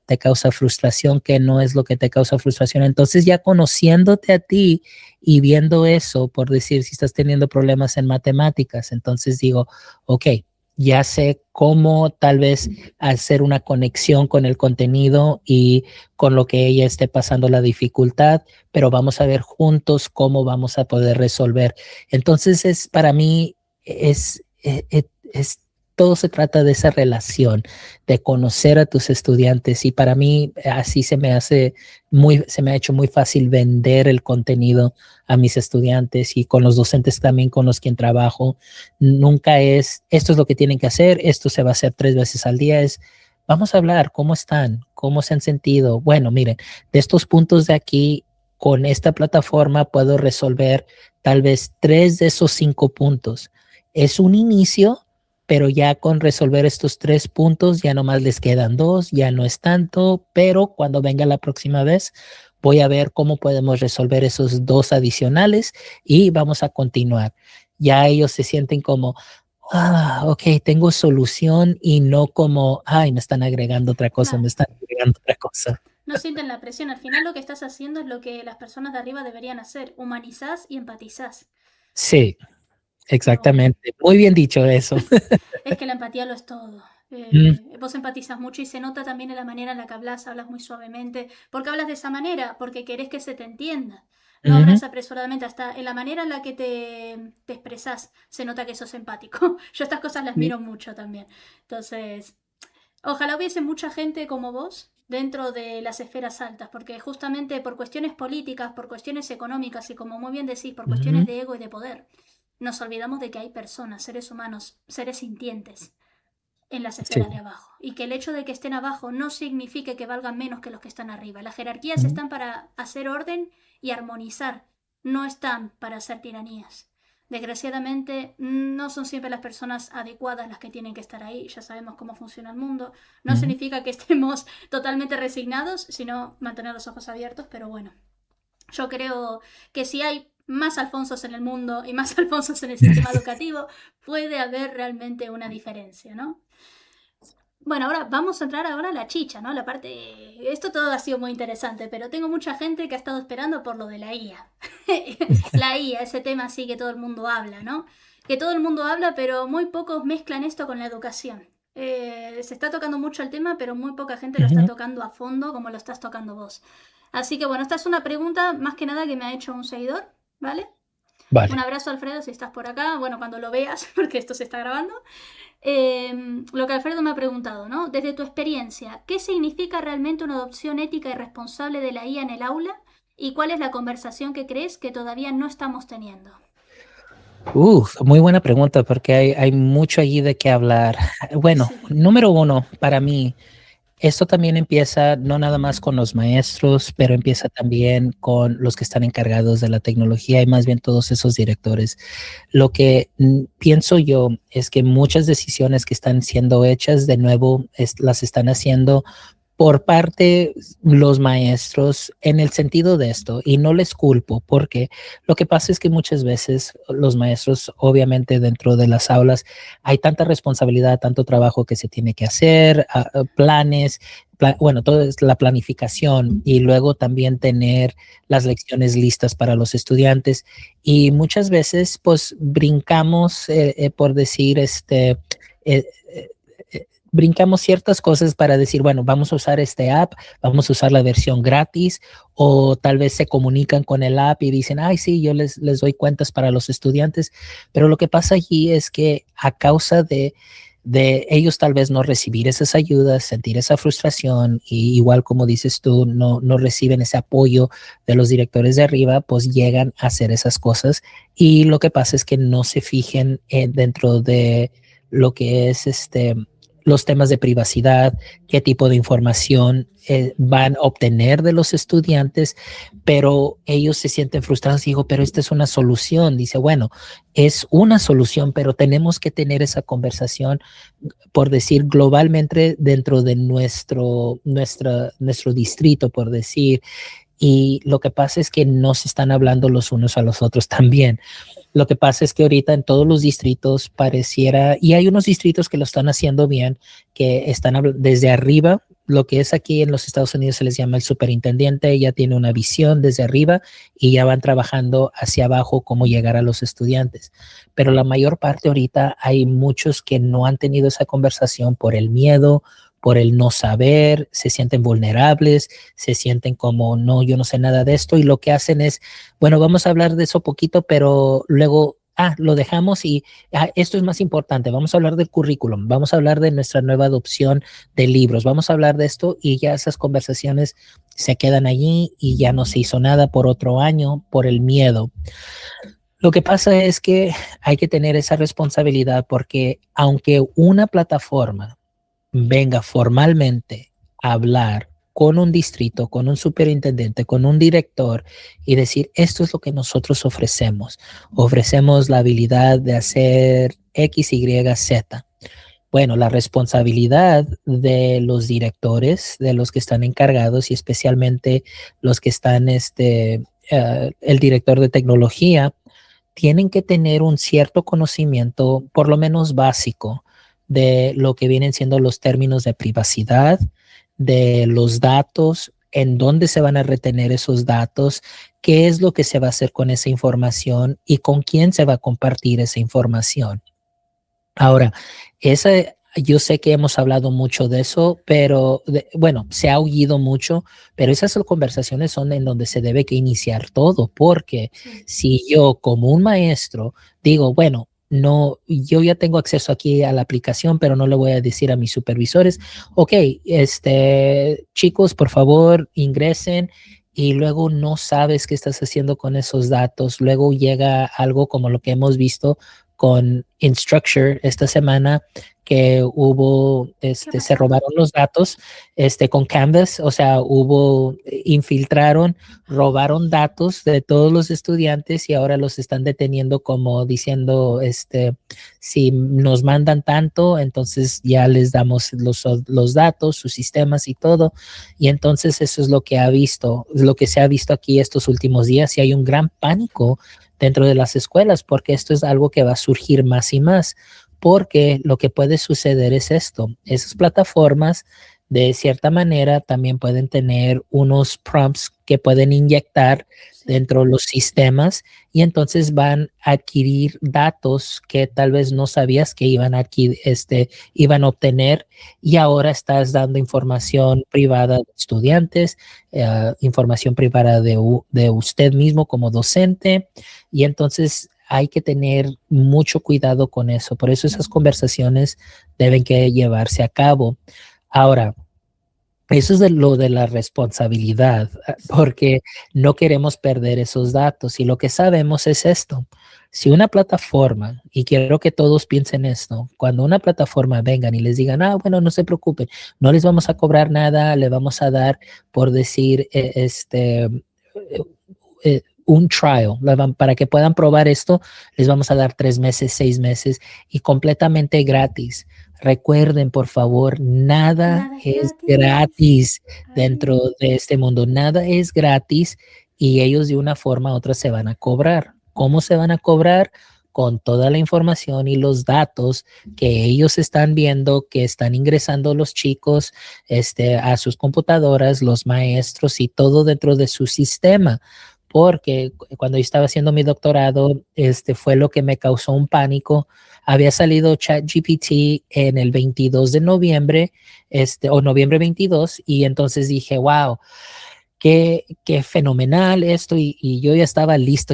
te causa frustración, qué no es lo que te causa frustración. Entonces ya conociéndote a ti y viendo eso, por decir, si estás teniendo problemas en matemáticas, entonces digo, ok, ya sé cómo tal vez hacer una conexión con el contenido y con lo que ella esté pasando la dificultad, pero vamos a ver juntos cómo vamos a poder resolver. Entonces para mí es todo se trata de esa relación, de conocer a tus estudiantes y para mí así se me ha hecho muy fácil vender el contenido a mis estudiantes y con los docentes también con los quien trabajo. Nunca esto es lo que tienen que hacer, esto se va a hacer 3 veces al día, vamos a hablar, ¿cómo están? ¿Cómo se han sentido? Bueno, miren, de estos puntos de aquí, con esta plataforma puedo resolver tal vez 3 de esos 5 puntos. Es un inicio, pero ya con resolver estos 3 puntos, ya nomás les quedan 2, ya no es tanto, pero cuando venga la próxima vez, voy a ver cómo podemos resolver esos 2 adicionales y vamos a continuar. Ya ellos se sienten como, ok, tengo solución y no como, ay, me están agregando otra cosa, me Claro, están agregando otra cosa. no sienten la presión. Al final lo que estás haciendo es lo que las personas de arriba deberían hacer. Humanizás y empatizás. Sí, Qué bueno. exactamente. Muy bien dicho eso. Es que la empatía lo es todo. Mm, Vos empatizas mucho y se nota también en la manera en la que hablas muy suavemente. ¿Por qué hablas de esa manera? Porque querés que se te entienda. No ujú. hablas apresuradamente, hasta en la manera en la que te expresás se nota que sos empático. Yo estas cosas las Sí. miro mucho también. Entonces, ojalá hubiese mucha gente como vos dentro de las esferas altas, porque justamente por cuestiones políticas, por cuestiones económicas y como muy bien decís, por cuestiones Ujú. de ego y de poder, nos olvidamos de que hay personas, seres humanos, seres sintientes en las Sí. esferas de abajo. Y que el hecho de que estén abajo no signifique que valgan menos que los que están arriba. Las jerarquías Ujú. están para hacer orden y armonizar, no están para hacer tiranías. Desgraciadamente, no son siempre las personas adecuadas las que tienen que estar ahí. Ya sabemos cómo funciona el mundo. No Ujú. significa que estemos totalmente resignados, sino mantener los ojos abiertos, pero bueno. Yo creo que si hay más Alfonsos en el mundo y más Alfonsos en el sistema educativo, puede haber realmente una diferencia, ¿no? Bueno, ahora vamos a entrar ahora a la chicha, ¿no? La parte... Esto todo ha sido muy interesante, pero tengo mucha gente que ha estado esperando por lo de la IA. La IA, ese tema así que todo el mundo habla, ¿no? Que todo el mundo habla, pero muy pocos mezclan esto con la educación. Se está tocando mucho el tema, pero muy poca gente lo está Ujú. tocando a fondo como lo estás tocando vos. Así que bueno, esta es una pregunta más que nada que me ha hecho un seguidor, ¿vale? Un Vale. abrazo, Alfredo, si estás por acá. Bueno, cuando lo veas, porque esto se está grabando. Lo que Alfredo me ha preguntado, ¿no? Desde tu experiencia, ¿qué significa realmente una adopción ética y responsable de la IA en el aula? ¿Y cuál es la conversación que crees que todavía no estamos teniendo? Muy buena pregunta porque hay mucho allí de qué hablar. Bueno, Sí, número uno, para mí, esto también empieza no nada más con los maestros, pero empieza también con los que están encargados de la tecnología y más bien todos esos directores. Lo que pienso yo es que muchas decisiones que están siendo hechas de nuevo las están haciendo por parte los maestros en el sentido de esto, y no les culpo porque lo que pasa es que muchas veces los maestros, obviamente dentro de las aulas, hay tanta responsabilidad, tanto trabajo que se tiene que hacer, planes, bueno, todo es la planificación y luego también tener las lecciones listas para los estudiantes y muchas veces pues brincamos por decir eh, eh, brincamos ciertas cosas para decir, bueno, vamos a usar este app, vamos a usar la versión gratis, o tal vez se comunican con el app y dicen, ay, sí, yo les doy cuentas para los estudiantes, pero lo que pasa allí es que a causa de ellos tal vez no recibir esas ayudas, sentir esa frustración y igual como dices tú, no reciben ese apoyo de los directores de arriba, pues llegan a hacer esas cosas y lo que pasa es que no se fijen dentro de lo que es los temas de privacidad, qué tipo de información van a obtener de los estudiantes, pero ellos se sienten frustrados y digo, pero esta es una solución. Dice, bueno, es una solución, pero tenemos que tener esa conversación, por decir, globalmente dentro de nuestro distrito, por decir. Y lo que pasa es que no se están hablando los unos a los otros también. Lo que pasa es que ahorita en todos los distritos pareciera, y hay unos distritos que lo están haciendo bien, que están desde arriba, lo que es aquí en los Estados Unidos se les llama el superintendente, ya tiene una visión desde arriba y ya van trabajando hacia abajo cómo llegar a los estudiantes. Pero la mayor parte ahorita hay muchos que no han tenido esa conversación por el miedo, por el no saber, se sienten vulnerables, se sienten como, no, yo no sé nada de esto y lo que hacen es, bueno, vamos a hablar de eso poquito, pero luego, lo dejamos y esto es más importante, vamos a hablar del currículum, vamos a hablar de nuestra nueva adopción de libros, vamos a hablar de esto y ya esas conversaciones se quedan allí y ya no se hizo nada por otro año por el miedo. Lo que pasa es que hay que tener esa responsabilidad porque aunque una plataforma venga formalmente a hablar con un distrito, con un superintendente, con un director y decir, esto es lo que nosotros ofrecemos. Ofrecemos la habilidad de hacer X, Y, Z. Bueno, la responsabilidad de los directores, de los que están encargados y especialmente los que están, el director de tecnología, tienen que tener un cierto conocimiento, por lo menos básico, de lo que vienen siendo los términos de privacidad, de los datos, en dónde se van a retener esos datos, qué es lo que se va a hacer con esa información y con quién se va a compartir esa información. Ahora, esa, yo sé que hemos hablado mucho de eso, pero bueno, se ha oído mucho, pero esas conversaciones son en donde se debe que iniciar todo, porque sí. si yo como un maestro digo, bueno, no, yo ya tengo acceso aquí a la aplicación, pero no le voy a decir a mis supervisores, ok, chicos, por favor, ingresen y luego no sabes qué estás haciendo con esos datos, luego llega algo como lo que hemos visto con Instructure esta semana que hubo, se robaron los datos, con Canvas, o sea, infiltraron, robaron datos de todos los estudiantes y ahora los están deteniendo como diciendo, si nos mandan tanto, entonces ya les damos los datos, sus sistemas y todo. Y entonces eso es lo que se ha visto aquí estos últimos días y hay un gran pánico dentro de las escuelas porque esto es algo que va a surgir más y más porque lo que puede suceder es esto, esas plataformas de cierta manera también pueden tener unos prompts que pueden inyectar dentro de los sistemas y entonces van a adquirir datos que tal vez no sabías que iban a obtener y ahora estás dando información privada de estudiantes, información privada de usted mismo como docente y entonces hay que tener mucho cuidado con eso. Por eso esas conversaciones deben que llevarse a cabo. Ahora, eso es lo de la responsabilidad, porque no queremos perder esos datos y lo que sabemos es esto. Si una plataforma, y quiero que todos piensen esto, cuando una plataforma vengan y les digan, bueno, no se preocupen, no les vamos a cobrar nada, le vamos a dar, por decir, un trial, para que puedan probar esto, les vamos a dar 3 meses, 6 meses y completamente gratis. Recuerden, por favor, nada es gratis dentro de este mundo, nada es gratis y ellos de una forma u otra se van a cobrar. ¿Cómo se van a cobrar? Con toda la información y los datos que ellos están viendo, que están ingresando los chicos a sus computadoras, los maestros y todo dentro de su sistema porque cuando yo estaba haciendo mi doctorado, fue lo que me causó un pánico. Había salido ChatGPT en el 22 de noviembre, o noviembre 22, y entonces dije, wow, qué fenomenal esto, y yo ya estaba listo,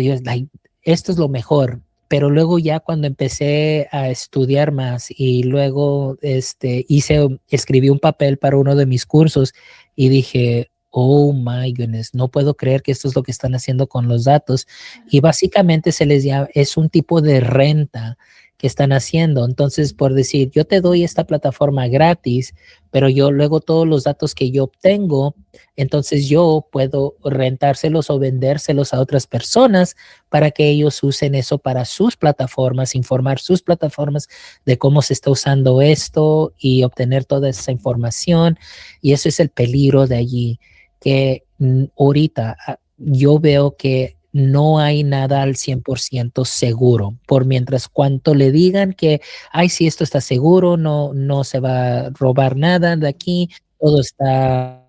esto es lo mejor. Pero luego ya cuando empecé a estudiar más y luego escribí un papel para uno de mis cursos y dije, oh my goodness, no puedo creer que esto es lo que están haciendo con los datos. Y básicamente se les llama, es un tipo de renta que están haciendo. Entonces, por decir, yo te doy esta plataforma gratis, pero yo luego todos los datos que yo obtengo, entonces yo puedo rentárselos o vendérselos a otras personas para que ellos usen eso para sus plataformas, informar sus plataformas de cómo se está usando esto y obtener toda esa información. Y eso es el peligro de allí, que ahorita yo veo que no hay nada al 100% seguro, por mientras cuanto le digan que, ay, si esto está seguro, no se va a robar nada de aquí, todo está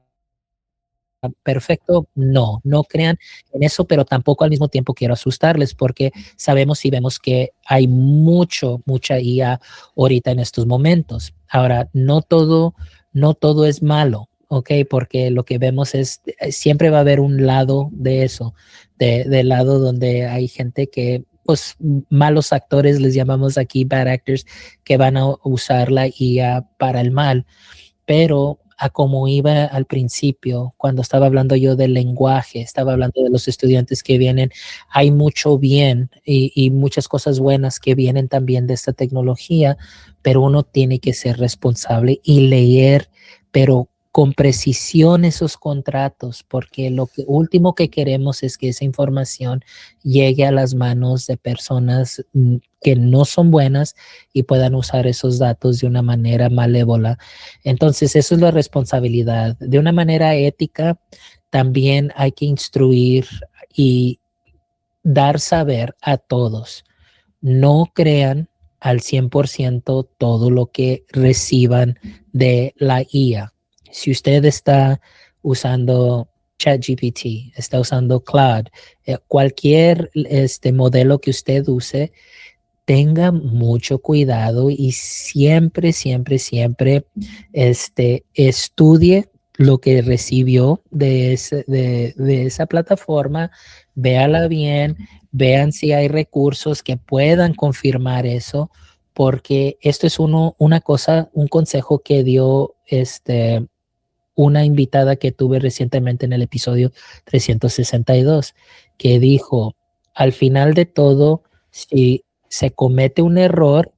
perfecto, no crean en eso, pero tampoco al mismo tiempo quiero asustarles porque sabemos y vemos que hay mucha IA ahorita en estos momentos. Ahora, no todo es malo, ¿ok? Porque lo que vemos es, siempre va a haber un lado de eso, del lado donde hay gente que pues malos actores, les llamamos aquí bad actors, que van a usar la IA para el mal, pero a como iba al principio, cuando estaba hablando yo del lenguaje, estaba hablando de los estudiantes que vienen, hay mucho bien y muchas cosas buenas que vienen también de esta tecnología, pero uno tiene que ser responsable y leer, pero con precisión esos contratos, porque lo último que queremos es que esa información llegue a las manos de personas que no son buenas y puedan usar esos datos de una manera malévola. Entonces, eso es la responsabilidad. De una manera ética, también hay que instruir y dar saber a todos. No crean al 100% todo lo que reciban de la IA. Si usted está usando ChatGPT, está usando Claude, cualquier modelo que usted use, tenga mucho cuidado y siempre, estudie lo que recibió de esa plataforma, véala bien, vean si hay recursos que puedan confirmar eso, porque esto es un consejo que dio una invitada que tuve recientemente en el episodio 362, que dijo, al final de todo, si se comete un error,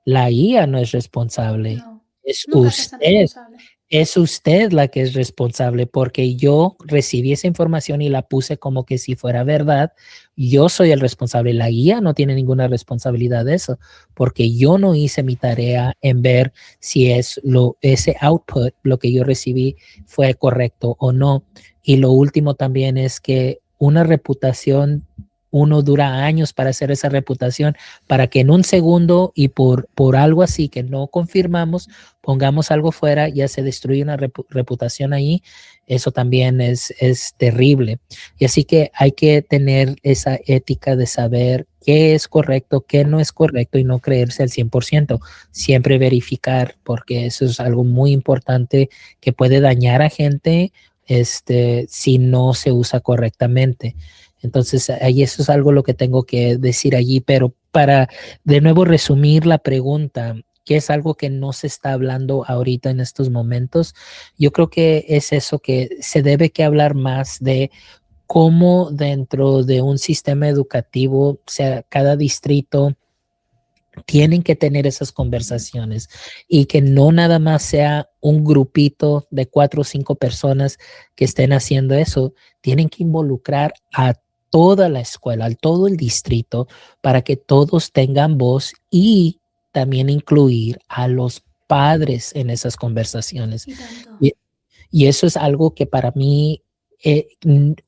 la IA no es responsable. No, Es nunca se hacen usted. responsables. Es usted la que es responsable porque yo recibí esa información y la puse como que si fuera verdad. Yo soy el responsable. La guía no tiene ninguna responsabilidad de eso porque yo no hice mi tarea en ver si ese output, lo que yo recibí, fue correcto o no. Y lo último también es que una reputación, uno dura años para hacer esa reputación, para que en un segundo y por algo así que no confirmamos, pongamos algo fuera, ya se destruye una reputación ahí, eso también es terrible. Y así que hay que tener esa ética de saber qué es correcto, qué no es correcto y no creerse al 100%. Siempre verificar, porque eso es algo muy importante que puede dañar a gente si no se usa correctamente. Entonces, ahí eso es algo lo que tengo que decir allí, pero para de nuevo resumir la pregunta, que es algo que no se está hablando ahorita en estos momentos. Yo creo que es eso, que se debe que hablar más de cómo dentro de un sistema educativo, o sea, cada distrito tienen que tener esas conversaciones y que no nada más sea un grupito de 4 o 5 personas que estén haciendo eso, tienen que involucrar a toda la escuela, a todo el distrito, para que todos tengan voz y también incluir a los padres en esas conversaciones. Y tanto. Y eso es algo que para mí,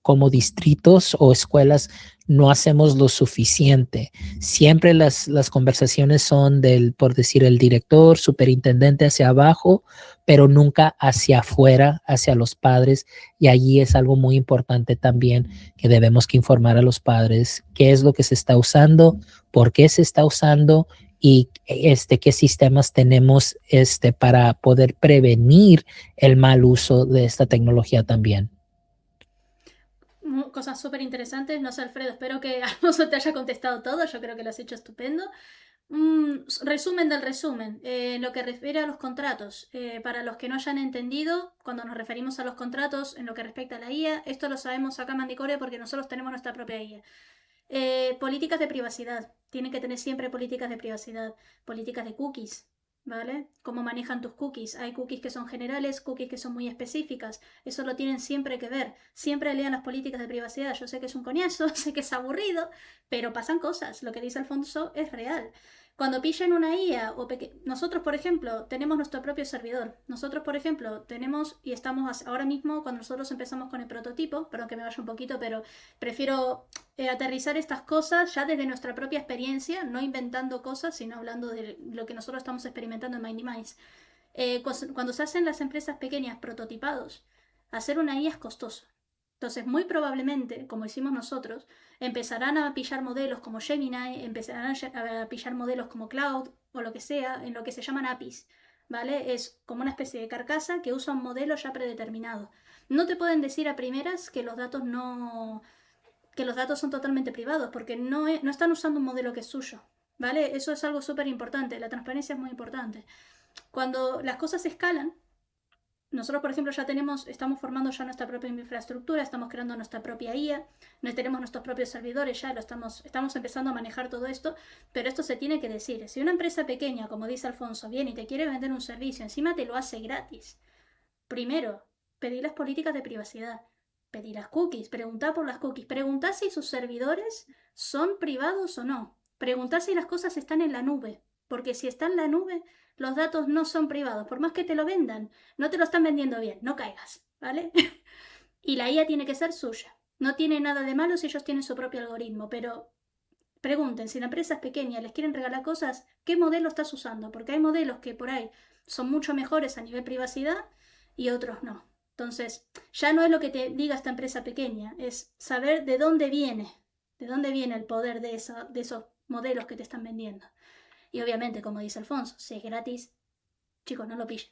como distritos o escuelas, no hacemos lo suficiente. Siempre las conversaciones son por decir, el director, superintendente hacia abajo, pero nunca hacia afuera, hacia los padres. Y allí es algo muy importante también que debemos que informar a los padres qué es lo que se está usando, por qué se está usando y qué sistemas tenemos para poder prevenir el mal uso de esta tecnología también. Cosas súper interesantes. No sé, Alfredo, espero que Alfonso te haya contestado todo. Yo creo que lo has hecho estupendo. Resumen del resumen. Lo que refiere a los contratos. Para los que no hayan entendido, cuando nos referimos a los contratos en lo que respecta a la IA, esto lo sabemos acá en Mandicore porque nosotros tenemos nuestra propia IA. Políticas de privacidad. Tienen que tener siempre políticas de privacidad. Políticas de cookies. ¿Vale? Cómo manejan tus cookies. Hay cookies que son generales, cookies que son muy específicas. Eso lo tienen siempre que ver. Siempre lean las políticas de privacidad. Yo sé que es un coñazo, sé que es aburrido, pero pasan cosas. Lo que dice Alfonso es real. Cuando pillan una IA nosotros, por ejemplo, tenemos nuestro propio servidor. Nosotros, por ejemplo, tenemos y estamos ahora mismo, cuando nosotros empezamos con el prototipo, perdón que me vaya un poquito, pero prefiero aterrizar estas cosas ya desde nuestra propia experiencia, no inventando cosas, sino hablando de lo que nosotros estamos experimentando en Mindy Minds. Cuando se hacen las empresas pequeñas prototipados, hacer una IA es costoso. Entonces, muy probablemente, como hicimos nosotros, empezarán a pillar modelos como Gemini, empezarán a pillar modelos como Cloud o lo que sea, en lo que se llaman APIs, ¿vale? Es como una especie de carcasa que usa un modelo ya predeterminado. No te pueden decir a primeras que los datos son totalmente privados, porque no están usando un modelo que es suyo, ¿vale? Eso es algo súper importante, la transparencia es muy importante. Cuando las cosas escalan, nosotros, por ejemplo, estamos formando ya nuestra propia infraestructura, estamos creando nuestra propia IA, tenemos nuestros propios servidores, ya estamos empezando a manejar todo esto, pero esto se tiene que decir. Si una empresa pequeña, como dice Alfonso, viene y te quiere vender un servicio, encima te lo hace gratis. Primero, pedí las políticas de privacidad, pedí las cookies, preguntá por las cookies, preguntá si sus servidores son privados o no, preguntá si las cosas están en la nube, porque si está en la nube, los datos no son privados, por más que te lo vendan, no te lo están vendiendo bien, no caigas, ¿vale? Y la IA tiene que ser suya. No tiene nada de malo si ellos tienen su propio algoritmo, pero pregunten, si la empresa es pequeña, les quieren regalar cosas, ¿qué modelo estás usando? Porque hay modelos que por ahí son mucho mejores a nivel privacidad y otros no. Entonces, ya no es lo que te diga esta empresa pequeña, es saber de dónde viene el poder de esos modelos que te están vendiendo. Y obviamente, como dice Alfonso, si es gratis, chicos, no lo pillen.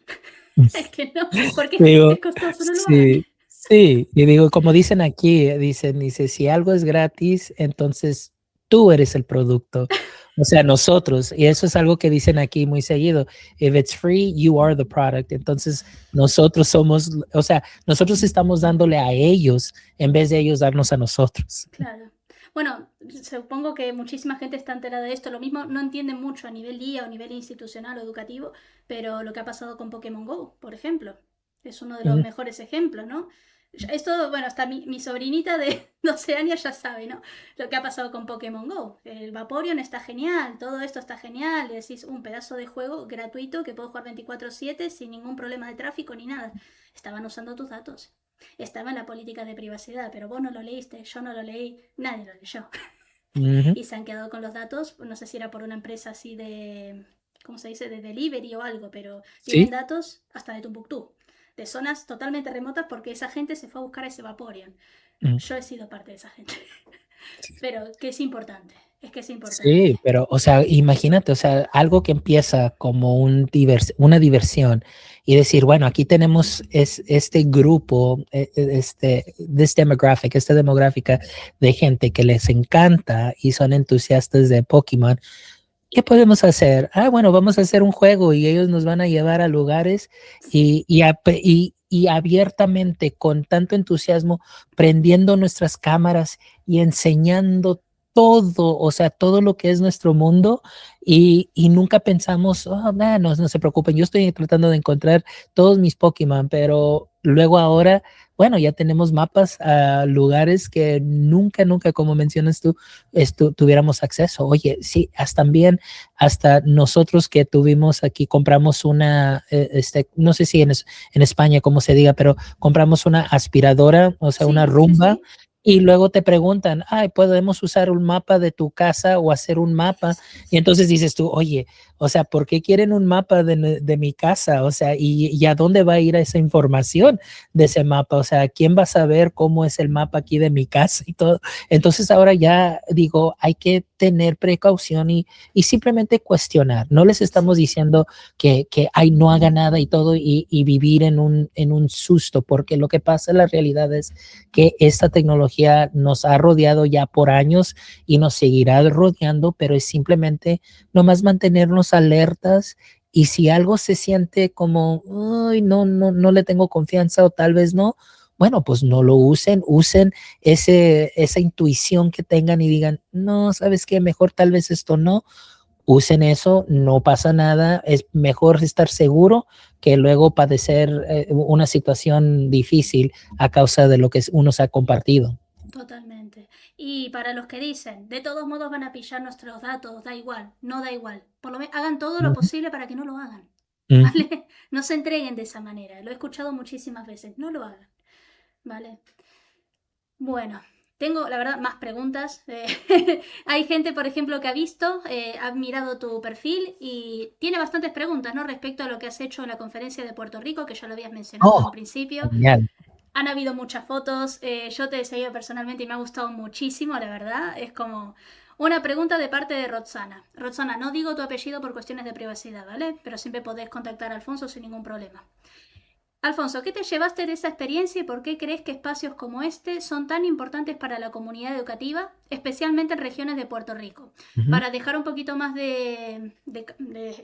Es que no, porque Digo, es costoso, no lo hagan. sí, sí, y digo, como dicen aquí, dice, si algo es gratis, entonces tú eres el producto, o sea, nosotros, y eso es algo que dicen aquí muy seguido, if it's free, you are the product, entonces nosotros somos, o sea, nosotros estamos dándole a ellos en vez de ellos darnos a nosotros. Claro. Bueno, supongo que muchísima gente está enterada de esto. Lo mismo no entienden mucho a nivel guía o nivel institucional o educativo, pero lo que ha pasado con Pokémon Go, por ejemplo, es uno de los Ujú, mejores ejemplos, ¿no? Esto, bueno, hasta mi sobrinita de 12 años ya sabe, ¿no? Lo que ha pasado con Pokémon Go. El Vaporeon está genial, todo esto está genial. Y decís, un pedazo de juego gratuito que puedo jugar 24/7 sin ningún problema de tráfico ni nada. Estaban usando tus datos. Estaba en la política de privacidad, pero vos no lo leíste, yo no lo leí, nadie lo leyó. ujú, Y se han quedado con los datos, no sé si era por una empresa así de, ¿cómo se dice?, de delivery o algo, pero tienen sí. datos hasta de Tumbuktu, de zonas totalmente remotas porque esa gente se fue a buscar ese Vaporeon. Ujú. Yo he sido parte de esa gente, pero que es importante, es que es importante. Sí, pero, o sea, imagínate, o sea, algo que empieza como una diversión y decir, bueno, aquí tenemos este grupo, this demographic, esta demográfica de gente que les encanta y son entusiastas de Pokémon. ¿Qué podemos hacer? Ah, bueno, vamos a hacer un juego y ellos nos van a llevar a lugares y abiertamente, con tanto entusiasmo, prendiendo nuestras cámaras y enseñando todo, o sea, todo lo que es nuestro mundo y nunca pensamos, oh, man, no se preocupen, yo estoy tratando de encontrar todos mis Pokémon, pero luego ahora, bueno, ya tenemos mapas a lugares que nunca, como mencionas tú, tuviéramos acceso. Oye, sí, hasta nosotros que tuvimos aquí, compramos no sé si en España, como se diga, pero compramos una aspiradora, o sea, una Sí, sí, rumba, sí. y luego te preguntan, ay, ¿podemos usar un mapa de tu casa o hacer un mapa? Y entonces dices tú, oye, o sea, ¿por qué quieren un mapa de mi casa? O sea, ¿y a dónde va a ir esa información de ese mapa? O sea, ¿quién va a saber cómo es el mapa aquí de mi casa y todo? Entonces ahora ya digo, hay que tener precaución y simplemente cuestionar. No les estamos Sí, diciendo que ay, no haga nada y todo y vivir en un susto, porque lo que pasa en la realidad es que esta tecnología nos ha rodeado ya por años y nos seguirá rodeando, pero es simplemente nomás mantenernos alertas y si algo se siente como, ay, no le tengo confianza o tal vez no, bueno, pues no lo usen esa intuición que tengan y digan, no, ¿sabes qué? Mejor tal vez esto no, usen eso, no pasa nada, es mejor estar seguro que luego padecer una situación difícil a causa de lo que uno se ha compartido. totalmente. Y para los que dicen, de todos modos van a pillar nuestros datos, da igual, no da igual. Por lo menos hagan todo lo Ujú, posible para que no lo hagan. ujú. ¿Vale? No se entreguen de esa manera. Lo he escuchado muchísimas veces. No lo hagan. ¿Vale? Bueno, tengo, la verdad, más preguntas. Hay gente, por ejemplo, que ha visto, ha mirado tu perfil y tiene bastantes preguntas, ¿no? Respecto a lo que has hecho en la conferencia de Puerto Rico, que ya lo habías mencionado en un Oh, principio. genial. Han habido muchas fotos. Yo te he seguido personalmente y me ha gustado muchísimo, la verdad. Es como una pregunta de parte de Roxana. Roxana, no digo tu apellido por cuestiones de privacidad, ¿vale? Pero siempre podés contactar a Alfonso sin ningún problema. Alfonso, ¿qué te llevaste de esa experiencia y por qué crees que espacios como este son tan importantes para la comunidad educativa, especialmente en regiones de Puerto Rico? Ujú. Para dejar un poquito más de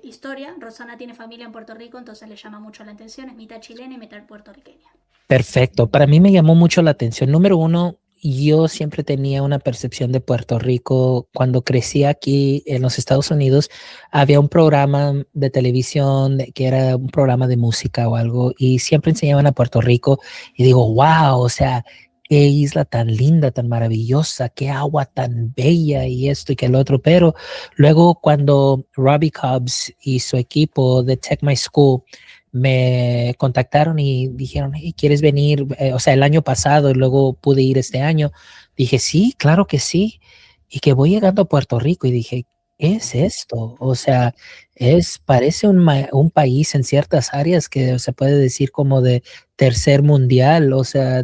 historia, Rosana tiene familia en Puerto Rico, entonces le llama mucho la atención, es mitad chilena y mitad puertorriqueña. Perfecto. Para mí me llamó mucho la atención. Número uno, yo siempre tenía una percepción de Puerto Rico. Cuando crecí aquí en los Estados Unidos, había un programa de televisión que era un programa de música o algo y siempre enseñaban a Puerto Rico y digo, wow, o sea, qué isla tan linda, tan maravillosa, qué agua tan bella y esto y que el otro. Pero luego cuando Robbie Cobbs y su equipo de Tech My School me contactaron y dijeron, hey, ¿quieres venir? O sea, el año pasado y luego pude ir este año. Dije, sí, claro que sí. Y que voy llegando a Puerto Rico y dije, ¿qué es esto? O sea, parece un país en ciertas áreas que se puede decir como de tercer mundial, o sea,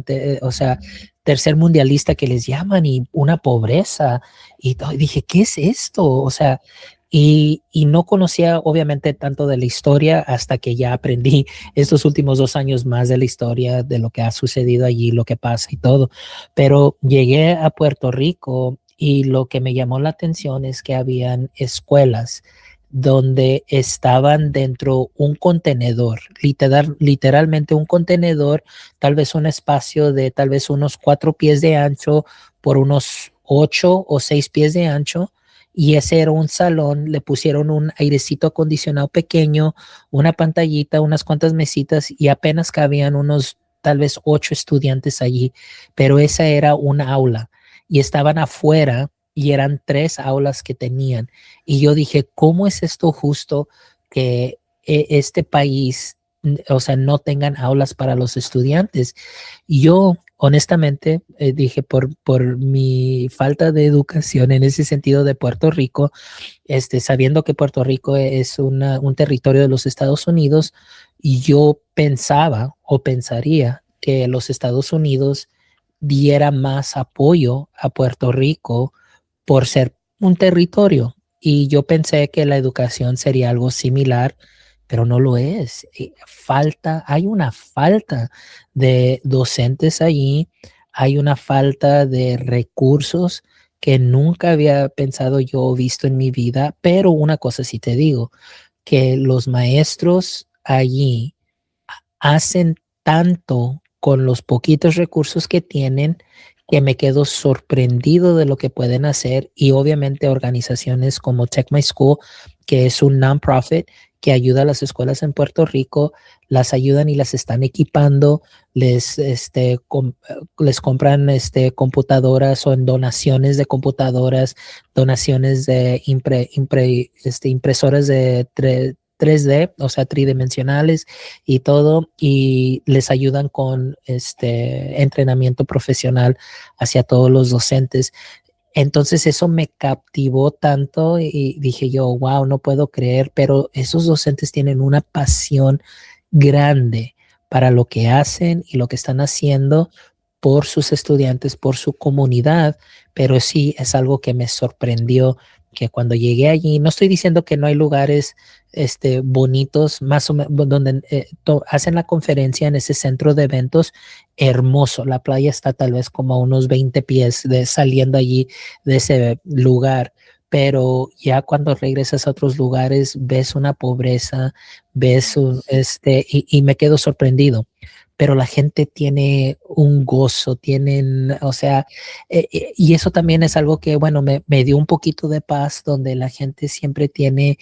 tercer mundialista que les llaman y una pobreza. Y dije, ¿qué es esto? O sea, y no conocía obviamente tanto de la historia hasta que ya aprendí estos últimos 2 años más de la historia, de lo que ha sucedido allí, lo que pasa y todo. Pero llegué a Puerto Rico y lo que me llamó la atención es que habían escuelas donde estaban dentro un contenedor, literalmente un contenedor, tal vez un espacio de tal vez unos 4 pies de ancho por unos 8 o 6 pies de ancho y ese era un salón, le pusieron un airecito acondicionado pequeño, una pantallita, unas cuantas mesitas y apenas cabían unos tal vez 8 estudiantes allí, pero esa era una aula y estaban afuera y eran 3 aulas que tenían. Y yo dije, ¿cómo es esto justo que este país, o sea, no tengan aulas para los estudiantes? Yo, honestamente, dije, por mi falta de educación en ese sentido de Puerto Rico, sabiendo que Puerto Rico es un territorio de los Estados Unidos, y yo pensaba o pensaría que los Estados Unidos diera más apoyo a Puerto Rico por ser un territorio. Y yo pensé que la educación sería algo similar, pero no lo es. Hay una falta de docentes allí, hay una falta de recursos que nunca había pensado yo o visto en mi vida, pero una cosa sí te digo, que los maestros allí hacen tanto con los poquitos recursos que tienen que me quedo sorprendido de lo que pueden hacer y obviamente organizaciones como Tech My School, que es un non-profit que ayuda a las escuelas en Puerto Rico, las ayudan y las están equipando, les compran computadoras o en donaciones de computadoras, donaciones de impresoras de 3D, o sea, tridimensionales y todo, y les ayudan con entrenamiento profesional hacia todos los docentes. Entonces eso me captivó tanto y dije yo, wow, no puedo creer, pero esos docentes tienen una pasión grande para lo que hacen y lo que están haciendo por sus estudiantes, por su comunidad, pero sí es algo que me sorprendió que cuando llegué allí, no estoy diciendo que no hay lugares bonitos, más o menos, donde hacen la conferencia en ese centro de eventos hermoso. La playa está tal vez como a unos 20 pies de saliendo allí de ese lugar, pero ya cuando regresas a otros lugares ves una pobreza, ves y me quedo sorprendido. Pero la gente tiene un gozo, tienen, o sea, y eso también es algo que, bueno, me dio un poquito de paz, donde la gente siempre tiene,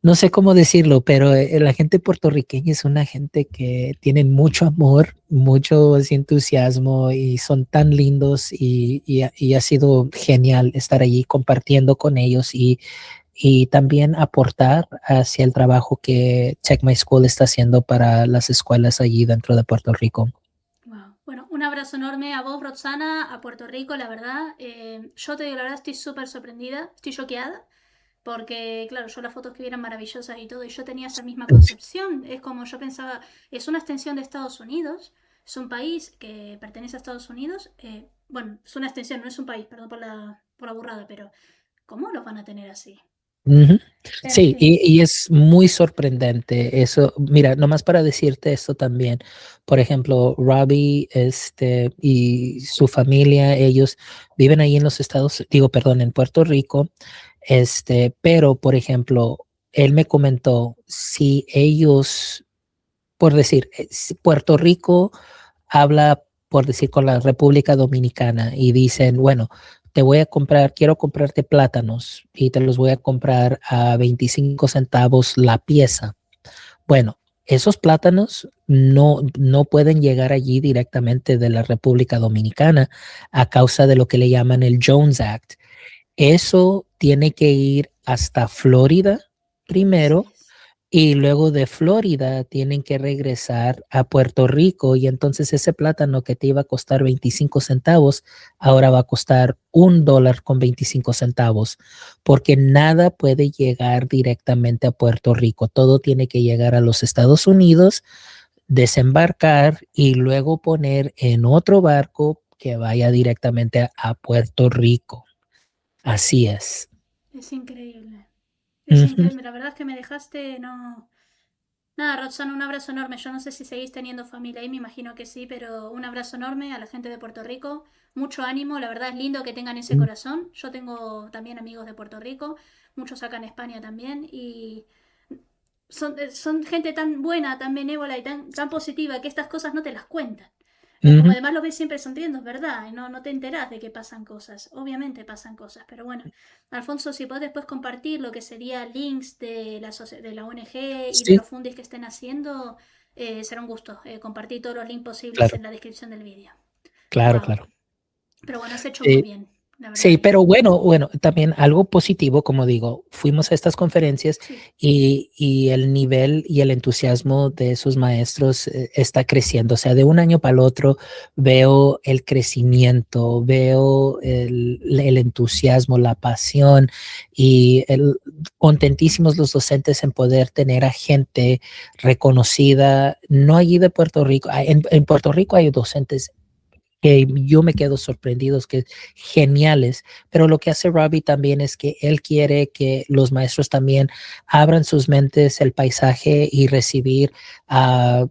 no sé cómo decirlo, pero la gente puertorriqueña es una gente que tienen mucho amor, mucho entusiasmo y son tan lindos y ha sido genial estar allí compartiendo con ellos y también aportar hacia el trabajo que Check My School está haciendo para las escuelas allí dentro de Puerto Rico. Wow. Bueno, un abrazo enorme a vos, Roxana, a Puerto Rico, la verdad. Yo te digo la verdad, estoy súper sorprendida, estoy choqueada, porque claro, yo las fotos que vi eran maravillosas y todo, y yo tenía esa misma concepción. Es como yo pensaba, es una extensión de Estados Unidos, es un país que pertenece a Estados Unidos. Bueno, es una extensión, no es un país, perdón por la burrada, pero ¿cómo los van a tener así? Ujú. En Sí, fin. y es muy sorprendente eso. Mira, nomás para decirte esto también, por ejemplo, Robbie, y su familia, ellos viven ahí en los digo, perdón, en Puerto Rico, pero, por ejemplo, él me comentó si ellos, por decir, si Puerto Rico habla, por decir, con la República Dominicana y dicen, bueno, quiero comprarte plátanos y te los voy a comprar a 25 centavos la pieza. Bueno, esos plátanos no pueden llegar allí directamente de la República Dominicana a causa de lo que le llaman el Jones Act. Eso tiene que ir hasta Florida ¿Qué primero dices? y luego de Florida tienen que regresar a Puerto Rico y entonces ese plátano que te iba a costar 25 centavos, ahora va a costar $1.25, porque nada puede llegar directamente a Puerto Rico. Todo tiene que llegar a los Estados Unidos, desembarcar y luego poner en otro barco que vaya directamente a Puerto Rico. Así es. Es increíble. Es Ujú. increíble. La verdad es que me dejaste, no. Nada, Roxana, un abrazo enorme. Yo no sé si seguís teniendo familia ahí, me imagino que sí, pero un abrazo enorme a la gente de Puerto Rico. Mucho ánimo, la verdad es lindo que tengan ese corazón. Yo tengo también amigos de Puerto Rico, muchos acá en España también, y son gente tan buena, tan benévola y tan positiva que estas cosas no te las cuentan. Como Ujú. además lo ves siempre sonriendo, es verdad, y no te enterás de que pasan cosas. Obviamente pasan cosas, pero bueno. Alfonso, si podés después compartir lo que sería links de de la ONG y de Sí, los fundis que estén haciendo, será un gusto compartir todos los links posibles claro, en la descripción del vídeo. claro, Wow. claro. Pero bueno, has hecho muy Sí. bien, la verdad Sí, que pero bueno, también algo positivo, como digo, fuimos a estas conferencias sí. y el nivel y el entusiasmo de esos maestros está creciendo. O sea, de un año para el otro veo el crecimiento, veo el entusiasmo, la pasión y contentísimos los docentes en poder tener a gente reconocida, no allí de Puerto Rico. En Puerto Rico hay docentes que yo me quedo sorprendidos, que geniales, pero lo que hace Robbie también es que él quiere que los maestros también abran sus mentes, el paisaje y recibir a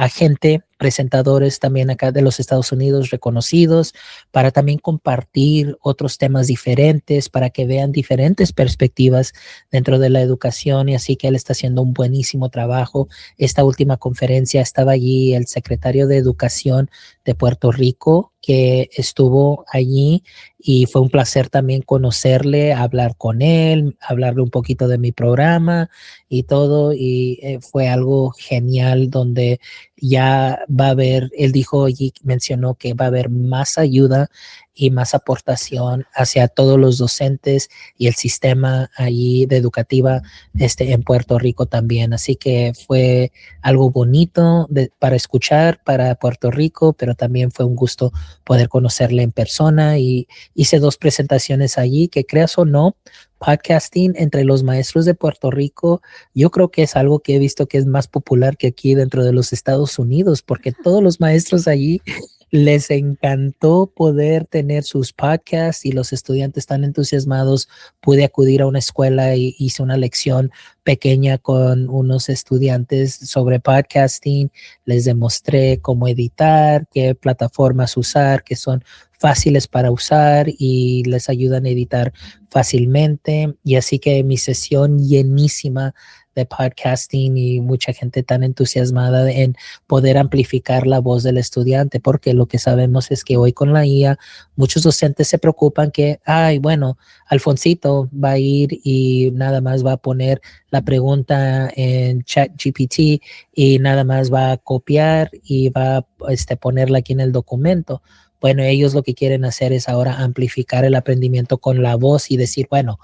gente, presentadores también acá de los Estados Unidos reconocidos, para también compartir otros temas diferentes, para que vean diferentes perspectivas dentro de la educación y así que él está haciendo un buenísimo trabajo. Esta última conferencia estaba allí el secretario de Educación de Puerto Rico que estuvo allí y fue un placer también conocerle, hablar con él, hablarle un poquito de mi programa y todo y fue algo genial donde ya va a haber, él dijo y mencionó que va a haber más ayuda y más Qué bueno. aportación hacia todos los docentes y el sistema allí de educativa en Puerto Rico también. Así que fue algo bonito para escuchar para Puerto Rico, pero también fue un gusto poder conocerle en persona y hice 2 presentaciones allí, que creas o no, podcasting entre los maestros de Puerto Rico, yo creo que es algo que he visto que es más popular que aquí dentro de los Estados Unidos, porque todos los maestros allí les encantó poder tener sus podcasts y los estudiantes tan entusiasmados. Pude acudir a una escuela y hice una lección pequeña con unos estudiantes sobre podcasting. Les demostré cómo editar, qué plataformas usar, que son fáciles para usar y les ayudan a editar fácilmente. Y así que mi sesión llenísima de podcasting y mucha gente tan entusiasmada en poder amplificar la voz del estudiante, porque lo que sabemos es que hoy con la IA muchos docentes se preocupan que, ay, bueno, Alfonsito va a ir y nada más va a poner la pregunta en ChatGPT y nada más va a copiar y va a ponerla aquí en el documento. Bueno, ellos lo que quieren hacer es ahora amplificar el aprendimiento con la voz y decir, bueno,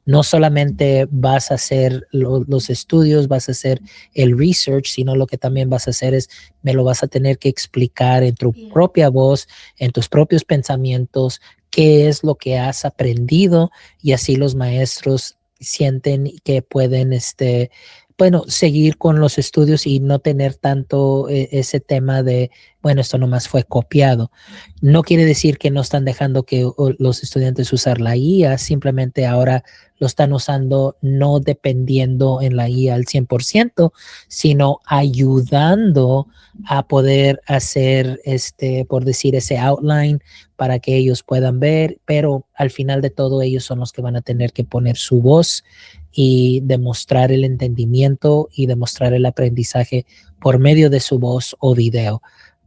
no solamente vas a hacer los estudios, vas a hacer el research, sino lo que también vas a hacer es, me lo vas a tener que explicar en tu Bien. propia voz, en tus propios pensamientos, qué es lo que has aprendido y así los maestros sienten que pueden, bueno, seguir con los estudios y no tener tanto ese tema de, bueno, esto nomás fue copiado. No quiere decir que no están dejando que los estudiantes usar la IA, simplemente ahora lo están usando no dependiendo en la IA al 100%, sino ayudando a poder hacer, por decir, ese outline para que ellos puedan ver, pero al final de todo ellos son los que van a tener que poner su voz y demostrar el entendimiento y demostrar el aprendizaje por medio de su voz o video.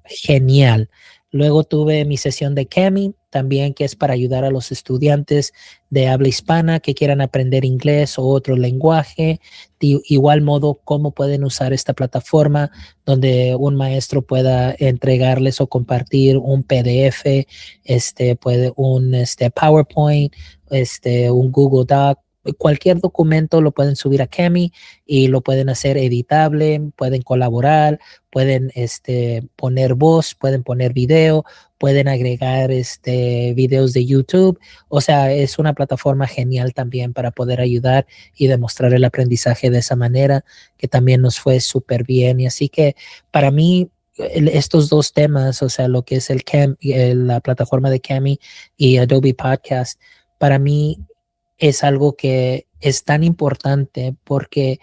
Genial. Luego tuve mi sesión de Kami, también que es para ayudar a los estudiantes de habla hispana que quieran aprender inglés o otro lenguaje. De igual modo, cómo pueden usar esta plataforma donde un maestro pueda entregarles o compartir un PDF, puede un PowerPoint, un Google Doc, cualquier documento lo pueden subir a Kami y lo pueden hacer editable, pueden colaborar, pueden poner voz, pueden poner video, pueden agregar videos de YouTube. O sea, es una plataforma genial también para poder ayudar y demostrar el aprendizaje de esa manera, que también nos fue súper bien. Y así que para mí, estos 2 temas, o sea, lo que es la plataforma de Kami y Adobe Podcast, para mí es algo que es tan importante porque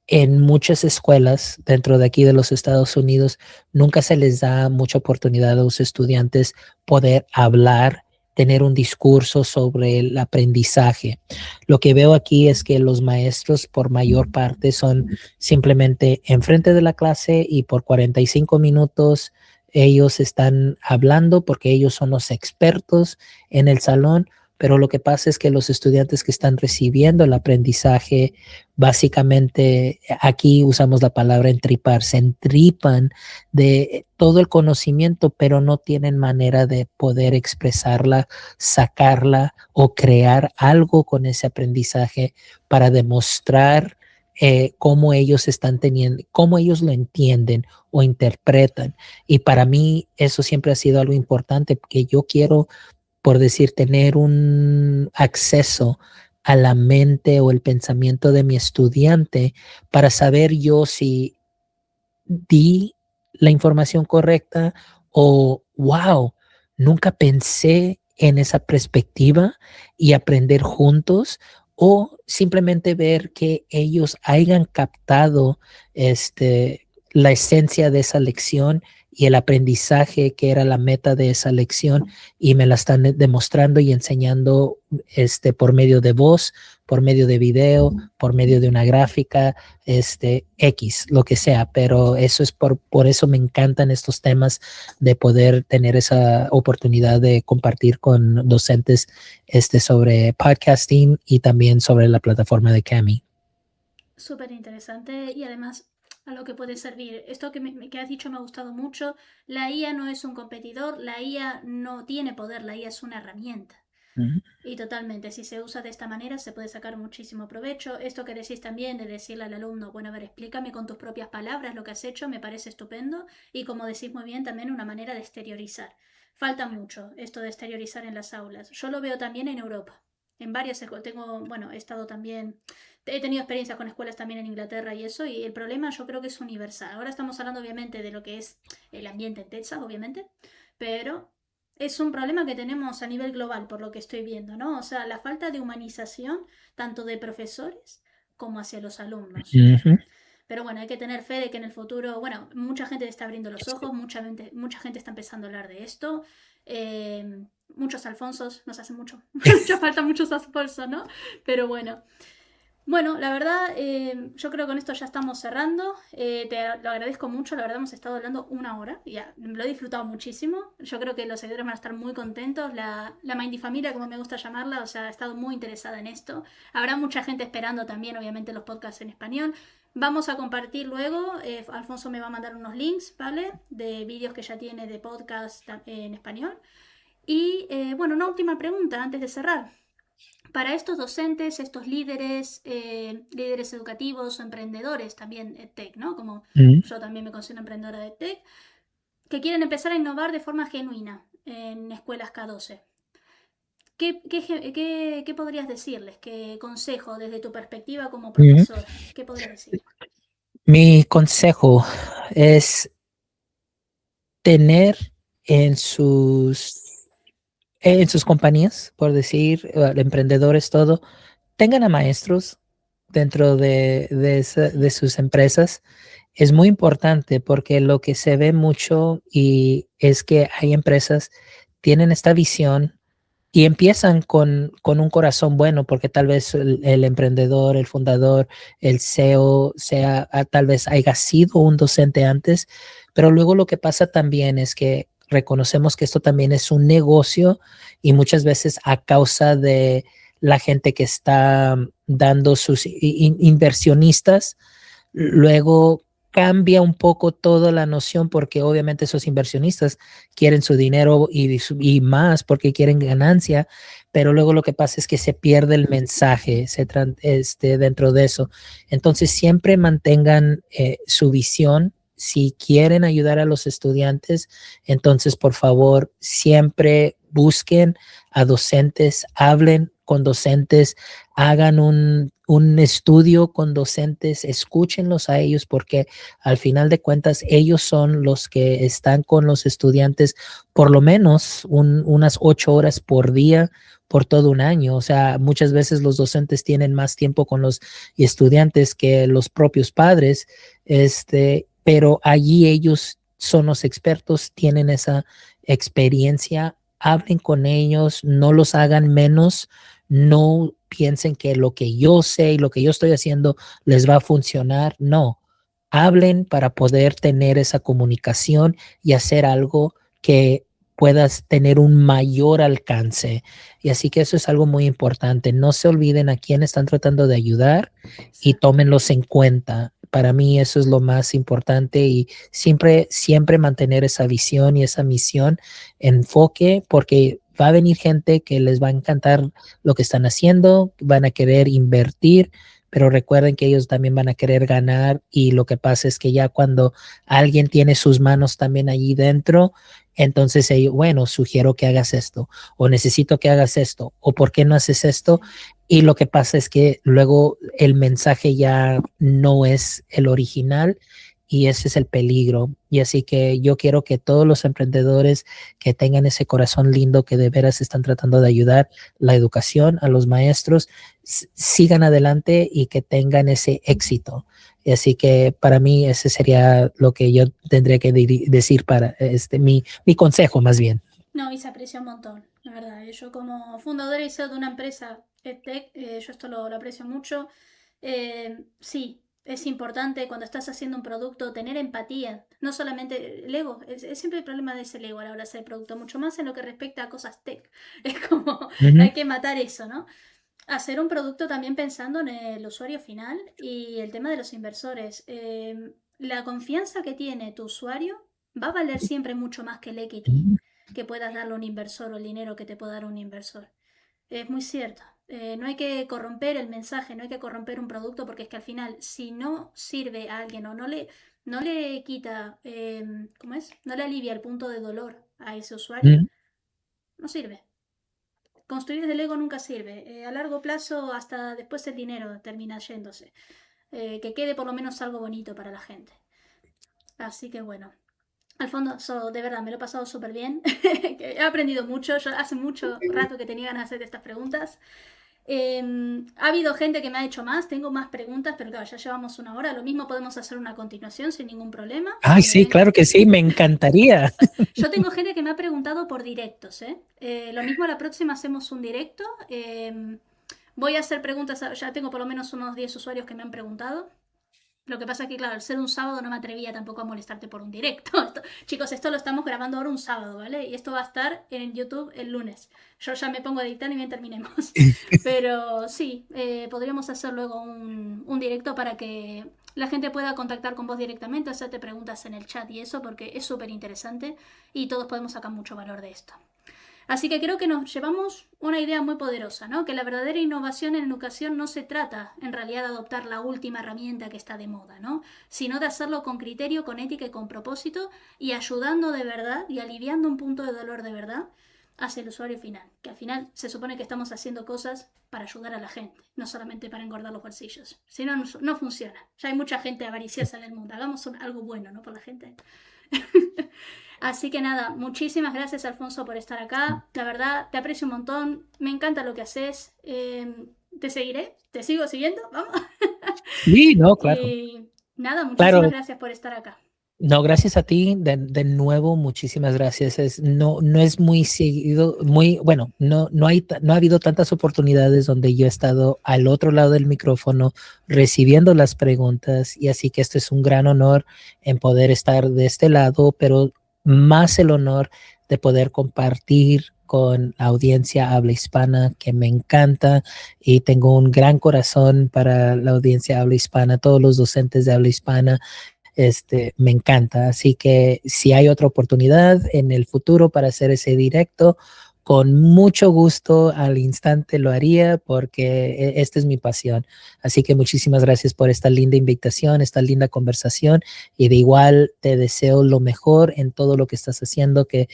en muchas escuelas dentro de aquí de los Estados Unidos nunca se les da mucha oportunidad a los estudiantes poder hablar, tener un discurso sobre el aprendizaje. Lo que veo aquí es que los maestros por mayor parte son simplemente enfrente de la clase y por 45 minutos ellos están hablando porque ellos son los expertos en el salón, pero lo que pasa es que los estudiantes que están recibiendo el aprendizaje, básicamente aquí usamos la palabra entripar, se entripan de todo el conocimiento, pero no tienen manera de poder expresarla, sacarla o crear algo con ese aprendizaje para demostrar cómo ellos están teniendo, cómo ellos lo entienden o interpretan. Y para mí eso siempre ha sido algo importante, porque yo quiero, por decir, tener un acceso a la mente o el pensamiento de mi estudiante para saber yo si di la información correcta o, wow, nunca pensé en esa perspectiva y aprender juntos, o simplemente ver que ellos hayan captado la esencia de esa lección y el aprendizaje que era la meta de esa lección, y me la están demostrando y enseñando por medio de voz, por medio de video, por medio de una gráfica, X, lo que sea, pero eso es por eso me encantan estos temas, de poder tener esa oportunidad de compartir con docentes sobre podcasting y también sobre la plataforma de Kami. Súper interesante y además a lo que puede servir. Esto que has dicho me ha gustado mucho. La IA no es un competidor, la IA no tiene poder, la IA es una herramienta. Y totalmente, si se usa de esta manera se puede sacar muchísimo provecho. Esto que decís también de decirle al alumno, bueno, a ver, explícame con tus propias palabras lo que has hecho, me parece estupendo. Y como decís muy bien, también una manera de exteriorizar. Falta mucho esto de exteriorizar en las aulas. Yo lo veo también en Europa. En varias escuelas, he estado también, he tenido experiencias con escuelas también en Inglaterra y eso, y el problema yo creo que es universal. Ahora estamos hablando obviamente de lo que es el ambiente en Texas, obviamente, pero es un problema que tenemos a nivel global, por lo que estoy viendo, ¿no? O sea, la falta de humanización, tanto de profesores como hacia los alumnos. Pero bueno, hay que tener fe de que en el futuro, bueno, mucha gente está abriendo los ojos, mucha gente está empezando a hablar de esto. Muchos Alfonsos, nos hace mucho, mucha falta muchos Alfonsos, ¿no? Pero bueno. Bueno, la verdad, yo creo que con esto ya estamos cerrando. Te lo agradezco mucho, la verdad hemos estado hablando una hora, ya lo he disfrutado muchísimo. Yo creo que los seguidores van a estar muy contentos. La Mindy Familia, como me gusta llamarla, o sea, ha estado muy interesada en esto. Habrá mucha gente esperando también, obviamente, los podcasts en español. Vamos a compartir luego, Alfonso me va a mandar unos links, ¿vale? De vídeos que ya tiene de podcast en español. Y bueno, una última pregunta antes de cerrar. Para estos docentes, estos líderes educativos o emprendedores también tech, ¿no? Como yo también me considero emprendedora de tech, que quieren empezar a innovar de forma genuina en escuelas K12. ¿Qué podrías decirles? ¿Qué consejo desde tu perspectiva como profesora? ¿Qué podrías decir? Mi consejo es tener en sus compañías, por decir, emprendedores, todo, tengan a maestros dentro de sus empresas. Es muy importante, porque lo que se ve mucho y es que hay empresas tienen esta visión y empiezan con un corazón bueno, porque tal vez el emprendedor, el fundador, el CEO tal vez haya sido un docente antes, pero luego lo que pasa también es que reconocemos que esto también es un negocio, y muchas veces a causa de la gente que está dando sus inversionistas, luego cambia un poco toda la noción, porque obviamente esos inversionistas quieren su dinero y más porque quieren ganancia, pero luego lo que pasa es que se pierde el mensaje dentro de eso. Entonces siempre mantengan su visión. Si quieren ayudar a los estudiantes, entonces por favor siempre busquen a docentes, hablen con docentes, hagan un estudio con docentes, escúchenlos a ellos, porque al final de cuentas ellos son los que están con los estudiantes por lo menos unas 8 horas por día por todo un año. O sea, muchas veces los docentes tienen más tiempo con los estudiantes que los propios padres, pero allí ellos son los expertos, tienen esa experiencia. Hablen con ellos, no los hagan menos, no piensen que lo que yo sé y lo que yo estoy haciendo les va a funcionar. No, hablen para poder tener esa comunicación y hacer algo que puedas tener un mayor alcance. Y así que eso es algo muy importante. No se olviden a quién están tratando de ayudar y Exacto. tómenlos en cuenta. Para mí eso es lo más importante y siempre mantener esa visión y esa misión, enfoque, porque va a venir gente que les va a encantar lo que están haciendo, van a querer invertir, pero recuerden que ellos también van a querer ganar y lo que pasa es que ya cuando alguien tiene sus manos también allí dentro, entonces ellos, bueno, sugiero que hagas esto o necesito que hagas esto o por qué no haces esto, Sí. y lo que pasa es que luego el mensaje ya no es el original y ese es el peligro. Y así que yo quiero que todos los emprendedores que tengan ese corazón lindo que de veras están tratando de ayudar la educación a los maestros, sigan adelante y que tengan ese éxito. Y así que para mí ese sería lo que yo tendría que decir para mi consejo más bien. No, y se aprecia un montón, la verdad. Yo como fundadora y CEO de una empresa EdTech, yo esto lo aprecio mucho. Sí, es importante cuando estás haciendo un producto tener empatía. No solamente el ego, es siempre el problema de ese ego a la hora de hacer el producto, mucho más en lo que respecta a cosas tech. Es como, Uh -huh. hay que matar eso, ¿no? Hacer un producto también pensando en el usuario final y el tema de los inversores. La confianza que tiene tu usuario va a valer siempre mucho más que el equity que puedas darle a un inversor o el dinero que te pueda dar un inversor. Es muy cierto. No hay que corromper el mensaje, no hay que corromper un producto porque es que al final si no sirve a alguien o no le quita, ¿cómo es? No le alivia el punto de dolor a ese Uh usuario, -huh. no sirve. Construir desde el ego nunca sirve. A largo plazo, hasta después el dinero termina yéndose. Que quede por lo menos algo bonito para la gente. Así que bueno. Alfonso, de verdad, me lo he pasado súper bien. He aprendido mucho. Yo hace mucho rato que tenía ganas de hacer estas preguntas. Ha habido gente que me ha hecho más. Tengo más preguntas, pero claro, ya llevamos una hora. Lo mismo podemos hacer una continuación sin ningún problema. Ay, Cuando sí, venga. claro que sí, me encantaría. Yo tengo gente que me ha preguntado por directos, ¿eh? Lo mismo la próxima hacemos un directo. Voy a hacer preguntas, ya tengo por lo menos unos 10 usuarios que me han preguntado. Lo que pasa es que, claro, al ser un sábado no me atrevía tampoco a molestarte por un directo. Chicos, esto lo estamos grabando ahora un sábado, ¿vale? Y esto va a estar en YouTube el lunes. Yo ya me pongo a editar y bien terminemos. Pero sí, podríamos hacer luego un directo para que la gente pueda contactar con vos directamente, hacerte preguntas en el chat y eso, porque es súper interesante y todos podemos sacar mucho valor de esto. Así que creo que nos llevamos una idea muy poderosa, ¿no? Que la verdadera innovación en educación no se trata en realidad de adoptar la última herramienta que está de moda, ¿no? Sino de hacerlo con criterio, con ética y con propósito y ayudando de verdad y aliviando un punto de dolor de verdad hacia el usuario final. Que al final se supone que estamos haciendo cosas para ayudar a la gente, no solamente para engordar los bolsillos. Si no, no funciona. Ya hay mucha gente avariciosa en el mundo. Hagamos algo bueno, ¿no? Por la gente. Así que nada, muchísimas gracias Alfonso por estar acá. La verdad, te aprecio un montón. Me encanta lo que haces. Te seguiré, te sigo siguiendo, vamos. Sí, no, claro. Y nada, muchísimas Claro, gracias por estar acá. no, gracias a ti, de nuevo, muchísimas gracias. No es muy seguido, muy, bueno, no ha habido tantas oportunidades donde yo he estado al otro lado del micrófono recibiendo las preguntas y así que esto es un gran honor en poder estar de este lado, pero más el honor de poder compartir con la audiencia habla hispana que me encanta y tengo un gran corazón para la audiencia habla hispana, todos los docentes de habla hispana. Me encanta. Así que si hay otra oportunidad en el futuro para hacer ese directo, con mucho gusto al instante lo haría porque esta es mi pasión. Así que muchísimas gracias por esta linda invitación, esta linda conversación y de igual te deseo lo mejor en todo lo que estás haciendo, que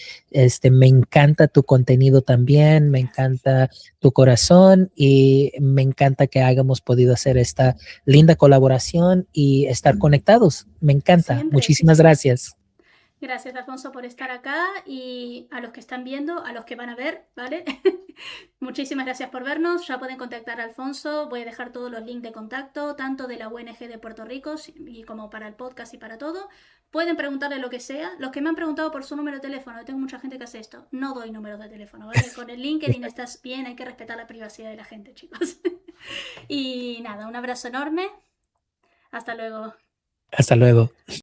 me encanta tu contenido también, me Gracias. encanta tu corazón y me encanta que hayamos podido hacer esta linda colaboración y estar conectados. Me encanta. Siempre, sí, Muchísimas sí. gracias. Gracias, Alfonso, por estar acá y a los que están viendo, a los que van a ver, ¿vale? Muchísimas gracias por vernos. Ya pueden contactar a Alfonso. Voy a dejar todos los links de contacto, tanto de la ONG de Puerto Rico y como para el podcast y para todo. Pueden preguntarle lo que sea. Los que me han preguntado por su número de teléfono, tengo mucha gente que hace esto. No doy números de teléfono, ¿vale? Con el LinkedIn estás bien, hay que respetar la privacidad de la gente, chicos. Y nada, un abrazo enorme. Hasta luego. Hasta luego.